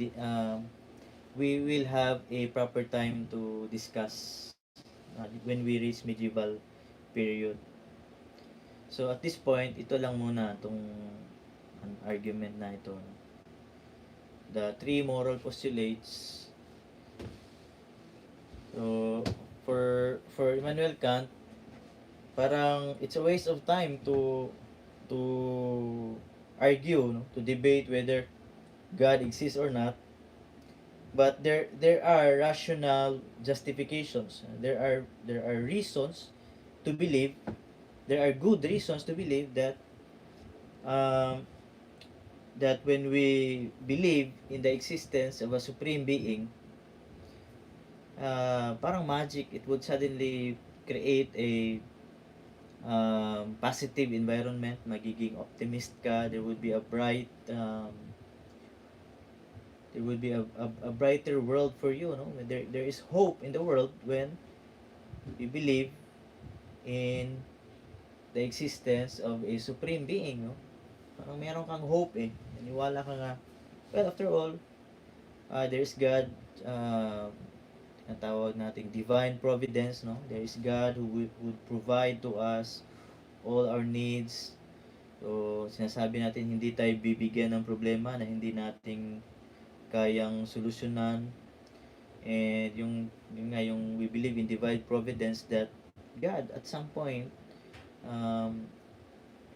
we will have a proper time to discuss when we reach medieval period. So at this point, ito lang muna itong argument na ito. The three moral postulates. So for Immanuel Kant, parang it's a waste of time to argue, no? To debate whether God exists or not. But there are rational justifications. There are reasons to believe. There are good reasons to believe um, that when we believe in the existence of a supreme being, parang magic, it would suddenly create a positive environment. Magiging optimist ka. There will be a brighter world for you, no? There is hope in the world when you believe in the existence of a supreme being, no? Parang meron kang hope, eh. Naniwala ka nga, well, after all, there is God. Ang tawag nating divine providence, no? There is God who would provide to us all our needs. So sinasabi natin, hindi tayo bibigyan ng problema na hindi nating kayang solusyonan. And yung we believe in divine providence, that God at some point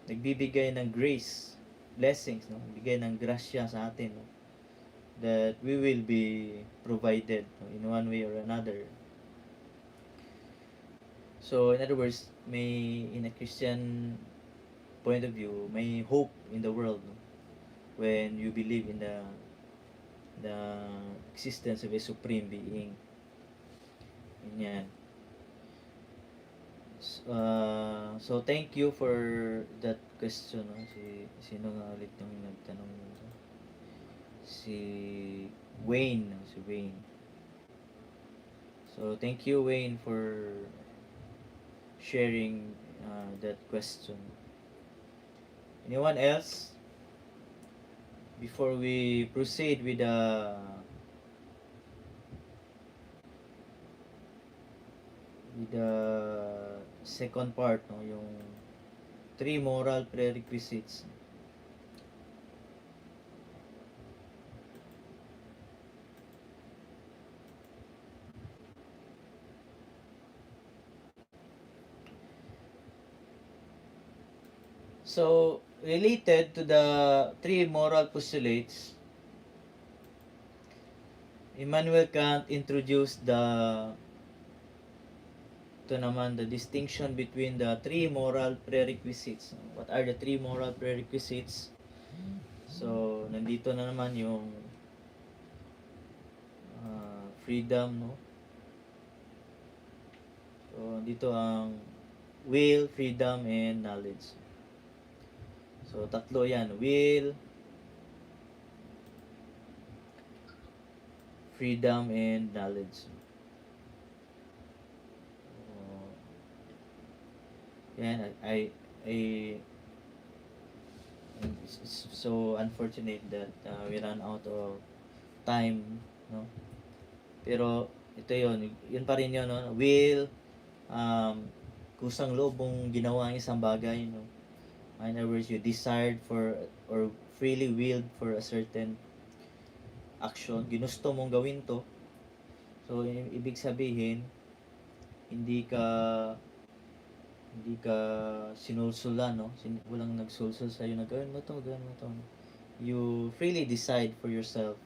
nagbibigay ng grace, blessings, no? Bigay ng grasya sa atin, no? That we will be provided, no? In one way or another. So in other words, in a Christian point of view, may hope in the world, no? When you believe in the existence of a supreme being. Yan. So thank you for that question, no? Sino nga ulit yung nagtanong nito? Si Wayne, no? Si Wayne. So thank you, Wayne, for sharing that question. Anyone else before we proceed with the second part, no, yung three moral prerequisites. So related to the three moral postulates, Immanuel Kant introduced the distinction between the three moral prerequisites. What are the three moral prerequisites? So nandito na naman yung freedom, no? So dito ang will, freedom, and knowledge. So tatlo yan: will, freedom, and knowledge. Yan, it's so unfortunate that we ran out of time, no? Pero ito yun pa rin yun, no? Will, kusang loob mong ginawa ang isang bagay, no? In other words, you desired for or freely willed for a certain action, ginusto mong gawin to. So ibig sabihin, hindi ka sinulsulan, no? Walang nagsulsul sa'yo na gawin mo to. You freely decide for yourself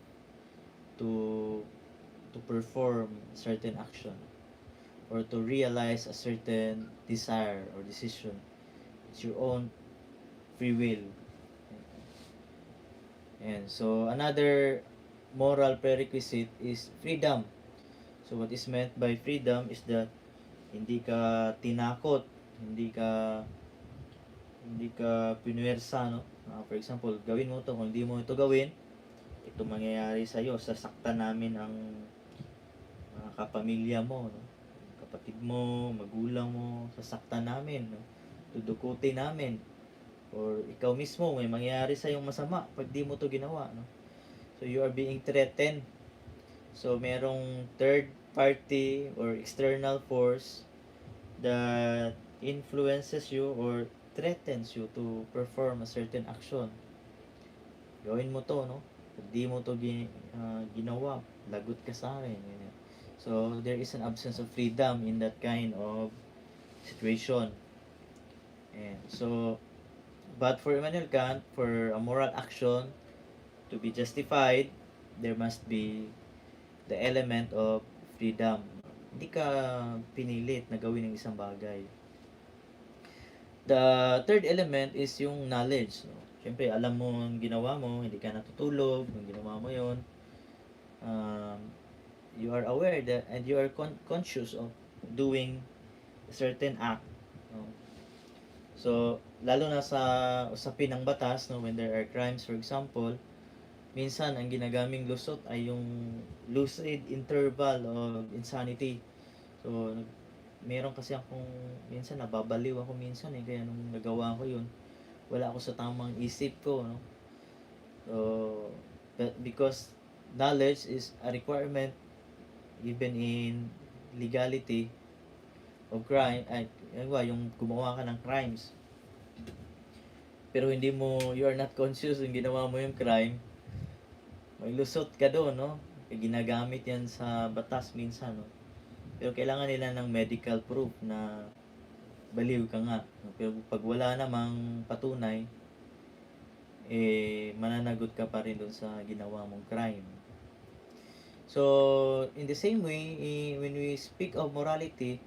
to to perform certain action or to realize a certain desire or decision. It's your own free will. And so another moral prerequisite is freedom. So what is meant by freedom is that hindi ka tinakot, hindi ka hindi ka pinuwersa, no? For example, gawin mo to, kung hindi mo ito gawin, ito mangyayari sa iyo, sasaktan namin ang mga kapamilya mo, no? Kapatid mo, magulang mo, sasaktan namin, no? Dudukutin namin. Or ikaw mismo, may mangyayari sa iyong masama pag di mo to ginawa, no? So you are being threatened. So merong third party or external force that influences you or threatens you to perform a certain action. Gawin mo to, no? Pag di mo to ginawa, lagot ka sa akin. Ganyan. So, there is an absence of freedom in that kind of situation. And so, but for Immanuel Kant, for a moral action to be justified, there must be the element of freedom. Hindi ka pinilit na gawin ng isang bagay. The third element is yung knowledge. No? Siyempre, alam mo ang ginawa mo, hindi ka natutulog, kung ginawa mo yon. You are aware that and you are conscious of doing a certain act. No? So, lalo na sa usapin ng batas, no, when there are crimes, for example, minsan ang ginagaming lusot ay yung lucid interval of insanity. So, meron kasi akong minsan nababaliw ako minsan kaya nung nagawa ko yun wala ako sa tamang isip ko, no? So because knowledge is a requirement even in legality of crime ay yung gumawa ka ng crimes pero hindi mo, you are not conscious yung ginawa mo yung crime, may lusot ka doon, no? Ginagamit yan sa batas minsan, no? Pero kailangan nila ng medical proof na baliw ka nga. Pero pag wala namang patunay, mananagot ka pa rin doon sa ginawa mong crime. So, in the same way, when we speak of morality,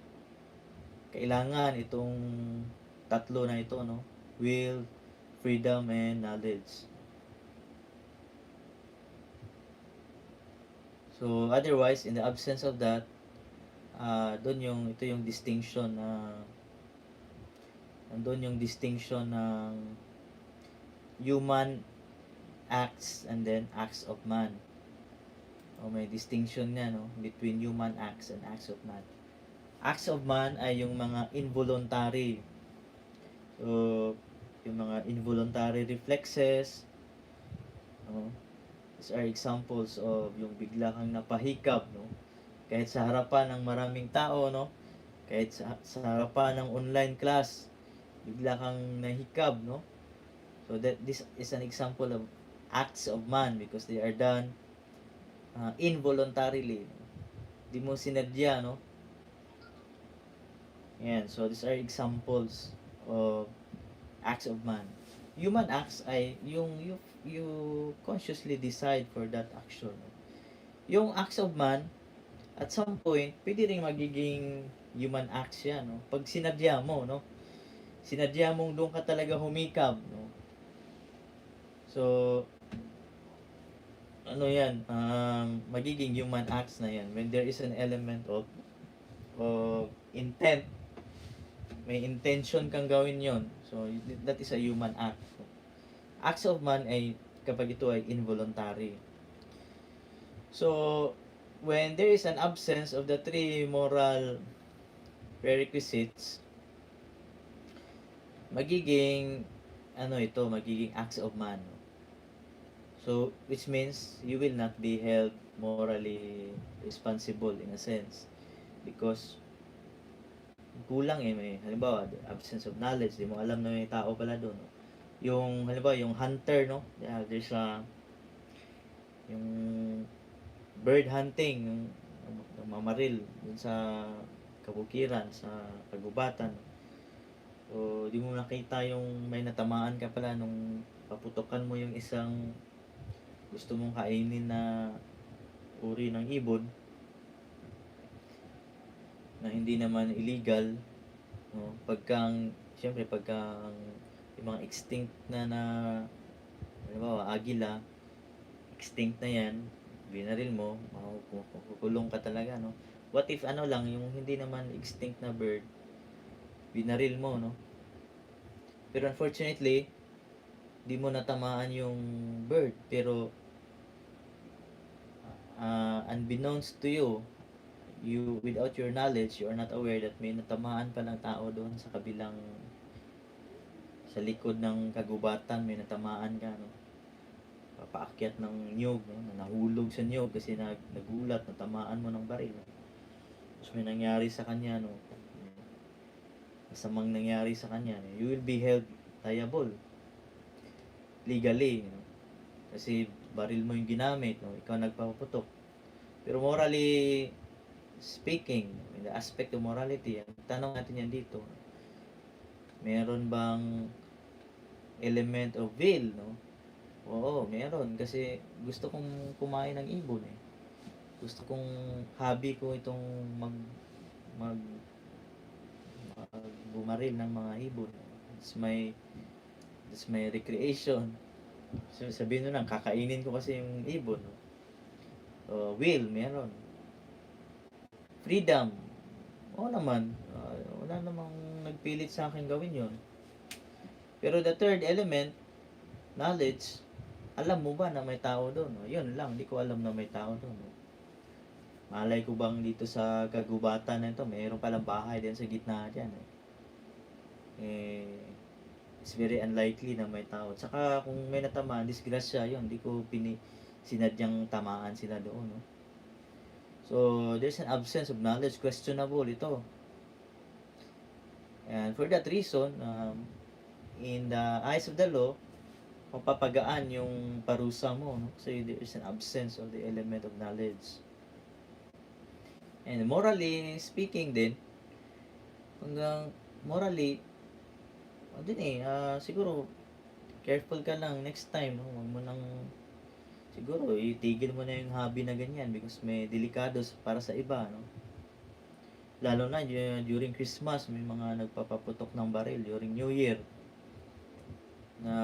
kailangan itong tatlo na ito, no? Will, freedom, and knowledge. So, otherwise, in the absence of that, ito yung distinction na andun yung distinction ng human acts and then acts of man. May distinction niya, no, between human acts and acts of man. Acts of man ay yung mga involuntary. So, yung mga involuntary reflexes, no? These are examples of yung bigla kang napahikab, no? Kahit sa harapan ng maraming tao, no? Kahit sa harapan ng online class, bigla kang nahikab, no? So that this is an example of acts of man because they are done involuntarily. Di mo sinadya, no? Yan. So these are examples of acts of man. Human acts ay yung you consciously decide for that action. No? Yung acts of man, at some point, pwede rin magiging human acts yan, no? Pag sinadya mo, no? Sinadya mong doon ka talaga humikab, no? So, ano yan, magiging human acts na yan when there is an element of intent. May intention kang gawin yon. So, that is a human act. Acts of man ay kapag ito ay involuntary. So, when there is an absence of the three moral prerequisites, magiging magiging acts of man. So, which means you will not be held morally responsible in a sense because kulang may halimbawa absence of knowledge, di mo alam na may tao pala doon, no? Yung halimbawa yung hunter, no, there's yung bird hunting, yung mamaril dun sa kabukiran, sa kagubatan. So, di mo nakita yung may natamaan ka pala nung paputokan mo yung isang gusto mong kainin na uri ng ibon. na hindi naman illegal, no? Siyempre pagka yung mga extinct na halimbawa agila, extinct na yan, binaril mo, kukulong ka talaga, no? What if ano lang, yung hindi naman extinct na bird, binaril mo, no? Pero unfortunately, di mo natamaan yung bird, pero unbeknownst to you, without your knowledge, you are not aware that may natamaan palang tao doon sa kabilang, sa likod ng kagubatan, may natamaan ka, no? Papaakyat ng niyog, no? Na nahulog sa niyog kasi nagulat, natamaan mo ng baril, no? Tapos may nangyari sa kanya, no? Masamang nangyari sa kanya, no? You will be held liable legally, no? Kasi baril mo yung ginamit, no? Ikaw nagpapaputok. Pero morally speaking, in the aspect of morality, ang tanong natin yan dito, meron bang element of will, no? Oo, meron. Kasi gusto kong kumain ng ibon, eh. Gusto kong hobby ko itong mag mag, bumaril ng mga ibon. It's my recreation. So, sabihin mo lang, kakainin ko kasi yung ibon, no? Will, meron. Freedom, oo naman. Wala namang nagpilit sa akin gawin yon. Pero the third element, knowledge, alam mo ba na may tao doon? Yun lang, hindi ko alam na may tao doon. Malay ko bang dito sa kagubatan na ito, mayroon palang bahay din sa gitna dyan. It's very unlikely na may tao. Tsaka kung may natamaan, disgrasya yun. Hindi ko sinadyang tamaan sila doon. No? So, there's an absence of knowledge. Questionable ito. And for that reason, in the eyes of the law, mapapagaan yung parusa mo, no? Kasi there is an absence of the element of knowledge. And morally speaking din, hanggang morally, siguro, careful ka lang next time, no? Huwag mo nang, siguro, itigil mo na yung hobby na ganyan because may delikado para sa iba, no? Lalo na during Christmas, may mga nagpapaputok ng baril during New Year na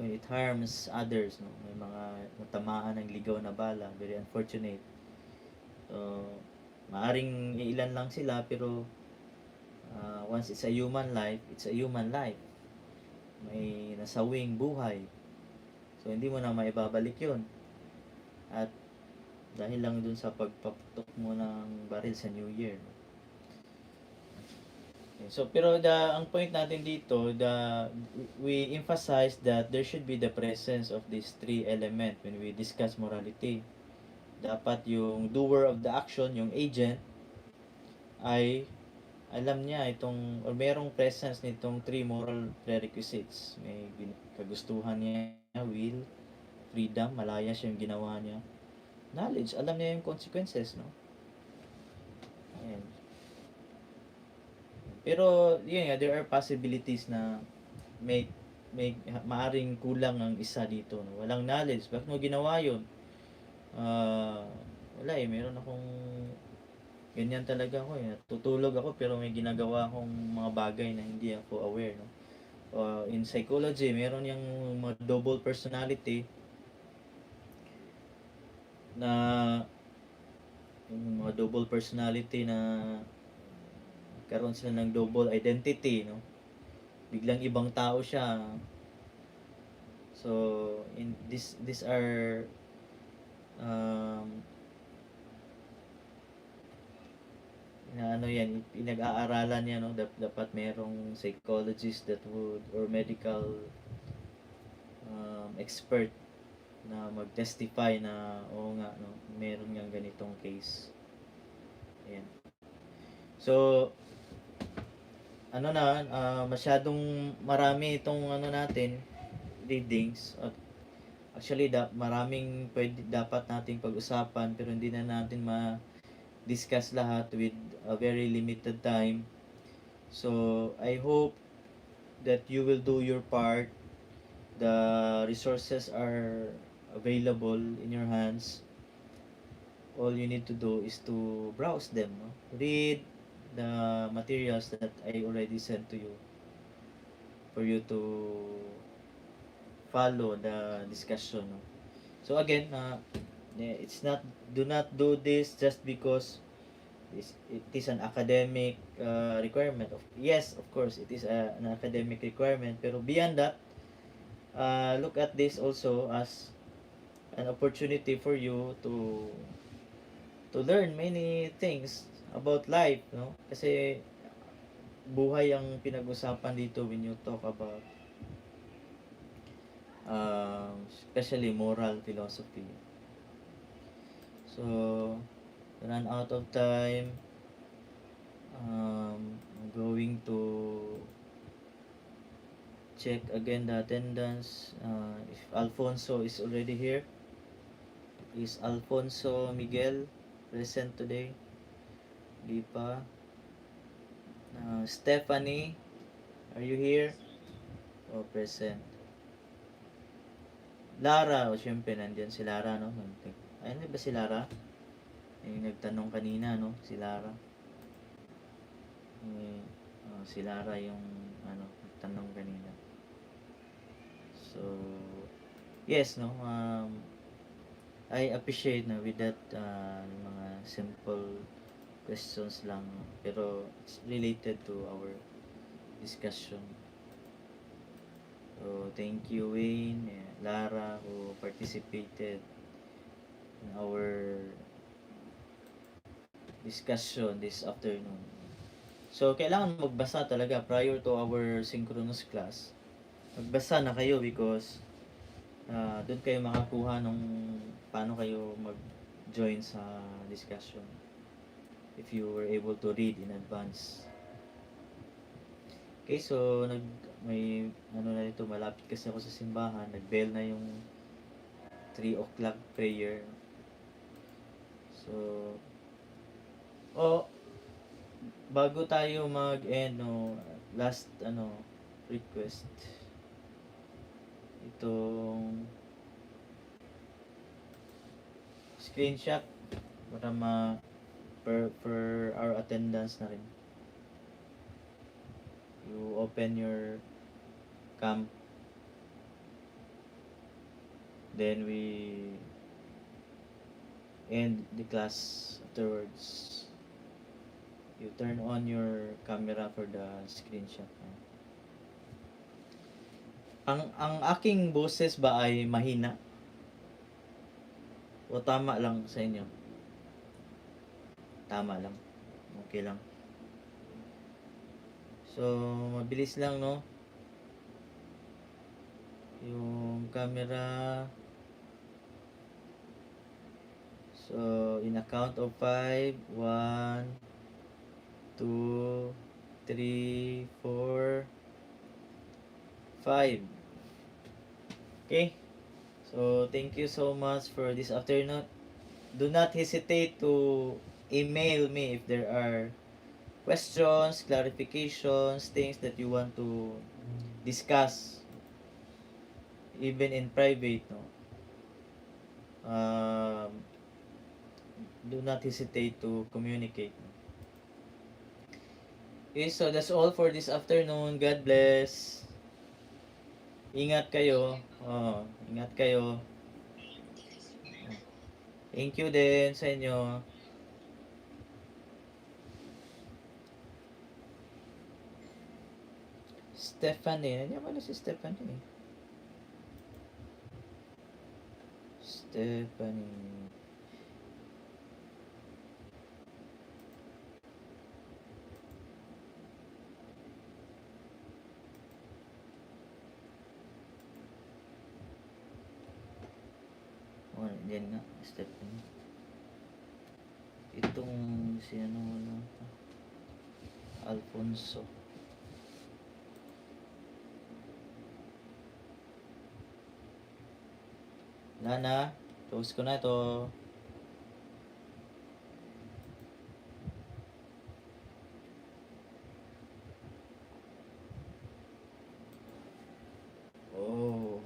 it harms others, no? May mga natamaan ng ligaw na bala, very unfortunate. So, maaring ilan lang sila pero once it's a human life, it's a human life. May nasawing buhay. So, hindi mo na maibabalik yun. At dahil lang dun sa pagpaputok mo ng baril sa New Year. Okay, so, pero ang point natin dito, we emphasize that there should be the presence of these three elements when we discuss morality. Dapat yung doer of the action, yung agent, ay alam niya or merong presence nitong three moral prerequisites. May kagustuhan niya, will, freedom, malaya siya yung ginawa niya. Knowledge, alam niya yung consequences, no? Ayan. Pero, yun nga, there are possibilities na may maaring kulang ang isa dito, no? Walang knowledge. Bakit mo ginawa yun? Wala eh, meron akong ganyan talaga ako eh. Tutulog ako pero may ginagawa akong mga bagay na hindi ako aware, no? In psychology, meron yung mga double personality na yung mga double personality na karoon sila ng double identity, no? Biglang ibang tao siya. So, these are yan, pinag-aaralan yan, no? Dapat merong psychologist that would, or medical expert na mag-testify na oo nga, no, meron nga ganitong case. Ayan. So, masyadong marami itong natin, readings. Actually, maraming dapat nating pag-usapan pero hindi na natin discuss lahat with a very limited time. So, I hope that you will do your part. The resources are available in your hands. all you need to do is to browse them, no? Read the materials that I already sent to you for you to follow the discussion, no? So again, it's not, do not do this just because it is an academic requirement. Yes, of course, it is an academic requirement, pero beyond that, look at this also as an opportunity for you to learn many things about life, no? Kasi buhay ang pinag-usapan dito when you talk about especially moral philosophy. So, run out of time. I'm going to check again the attendance. If Alfonso is already here. Is Alfonso Miguel present today? Di pa. Stephanie, are you here? Oh, present. Lara, o syempre nandiyan si Lara, no? Ayun ba si Lara? Yung nagtanong kanina, no? Si Lara. Si Lara yung nagtanong kanina. So, yes, no? I appreciate na with that mga simple questions lang, no? Pero it's related to our discussion. So, thank you Wayne, Lara, who participated in our discussion this afternoon. So, kailangan magbasa talaga prior to our synchronous class. Magbasa na kayo because doon kayo makakuha nung paano kayo mag-join sa discussion if you were able to read in advance. Okay, so may na ito, malapit kasi ako sa simbahan, nag-bell na yung 3 o'clock prayer. So, bago tayo mag-end, no, last request. Itong screenshot para per our attendance na rin. You open your cam, then we end the class afterwards. You turn on your camera for the screenshot. Ang aking boses ba ay mahina? O tama lang sa inyo? Tama lang. Okay lang. So, mabilis lang, no? Yung camera. So, in a count of 5, 1, 2, 3, 4, 5. Okay? So, thank you so much for this afternoon. Do not hesitate to email me if there are questions, clarifications, things that you want to discuss even in private, no? Do not hesitate to communicate. Okay, so that's all for this afternoon. God bless. Ingat kayo. Ingat kayo. Thank you din sa inyo. Stephanie. Nandiyan pala si Stephanie. Stephanie. Yan nga, Stephanie. Itong si Alfonso. Lana, close ko na ito. Oh.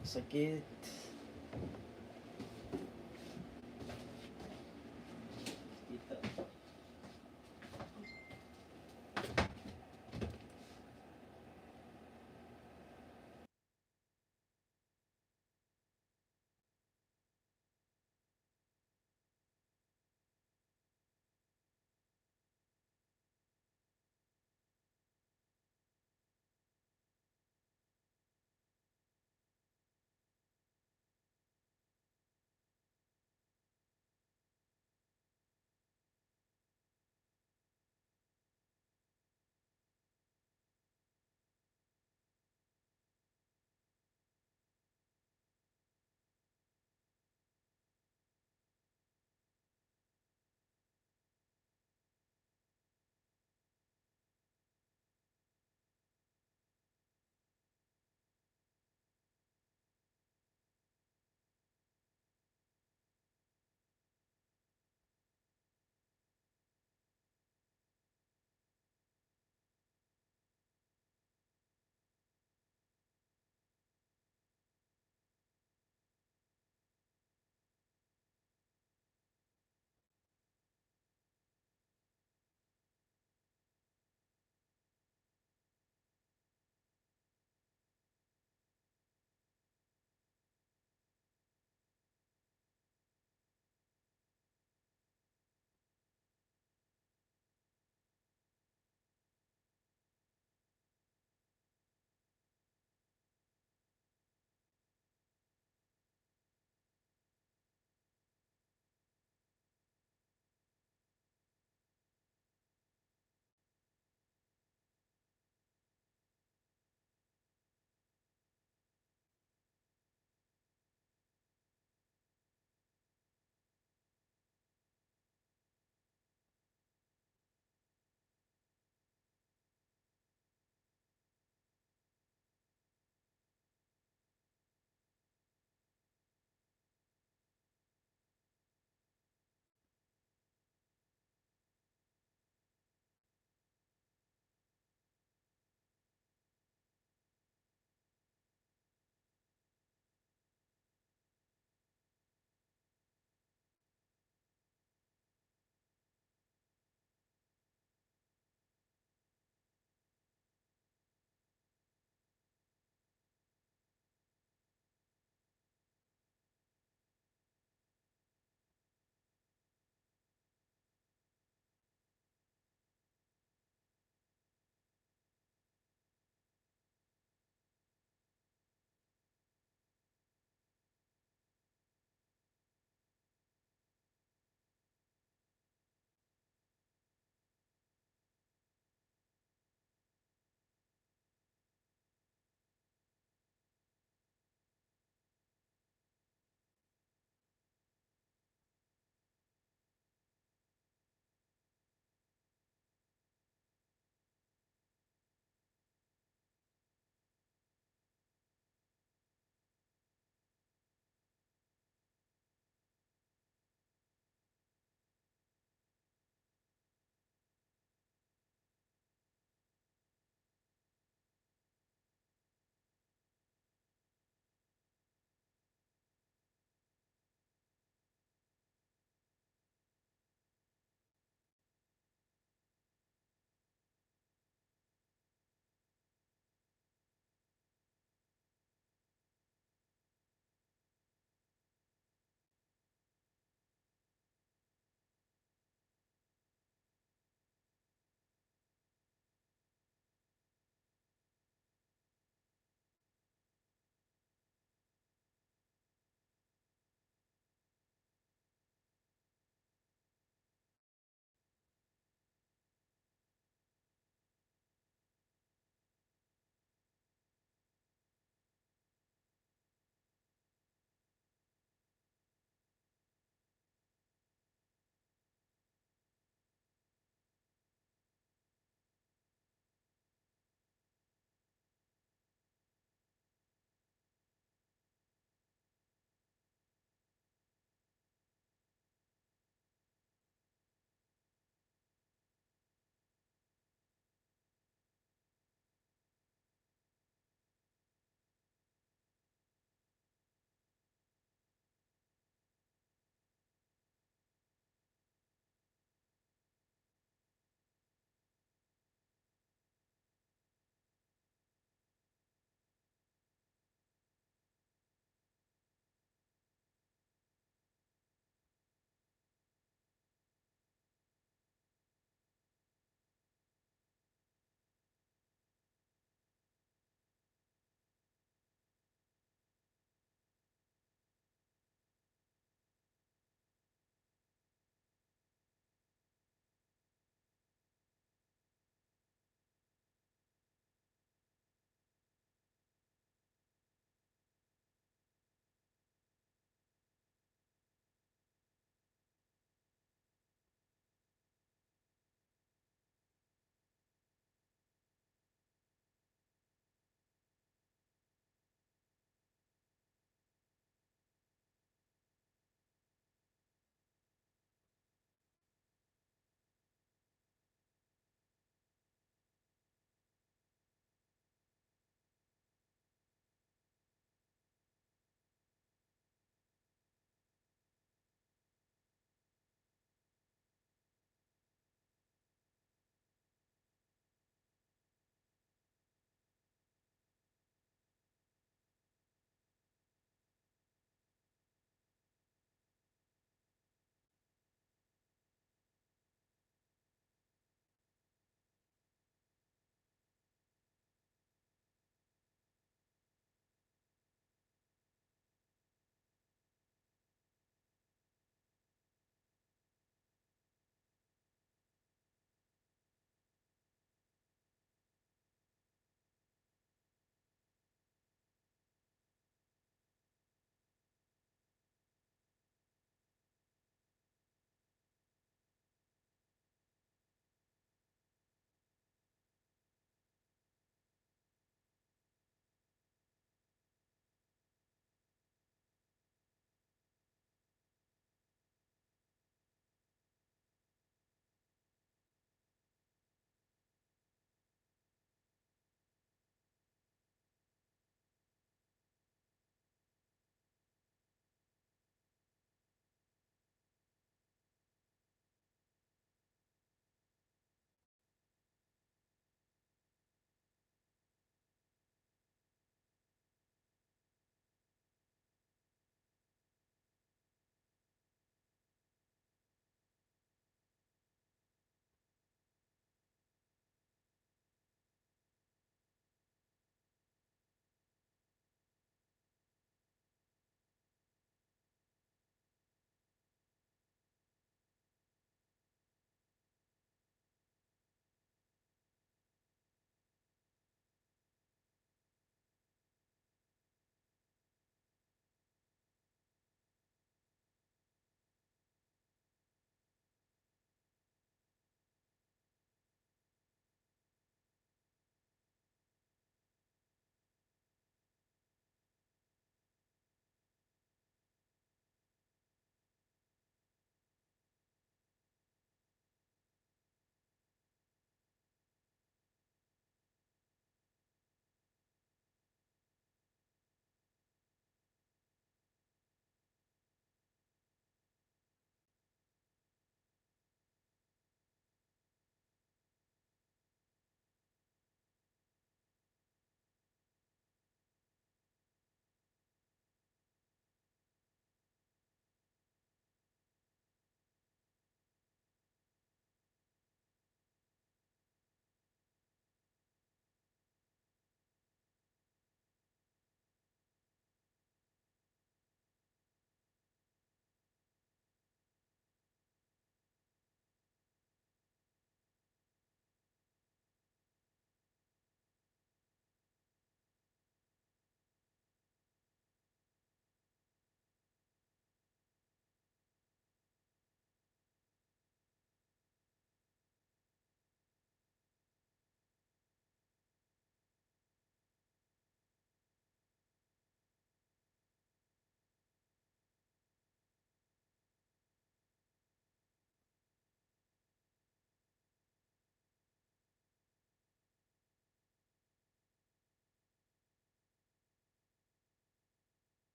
Sakit.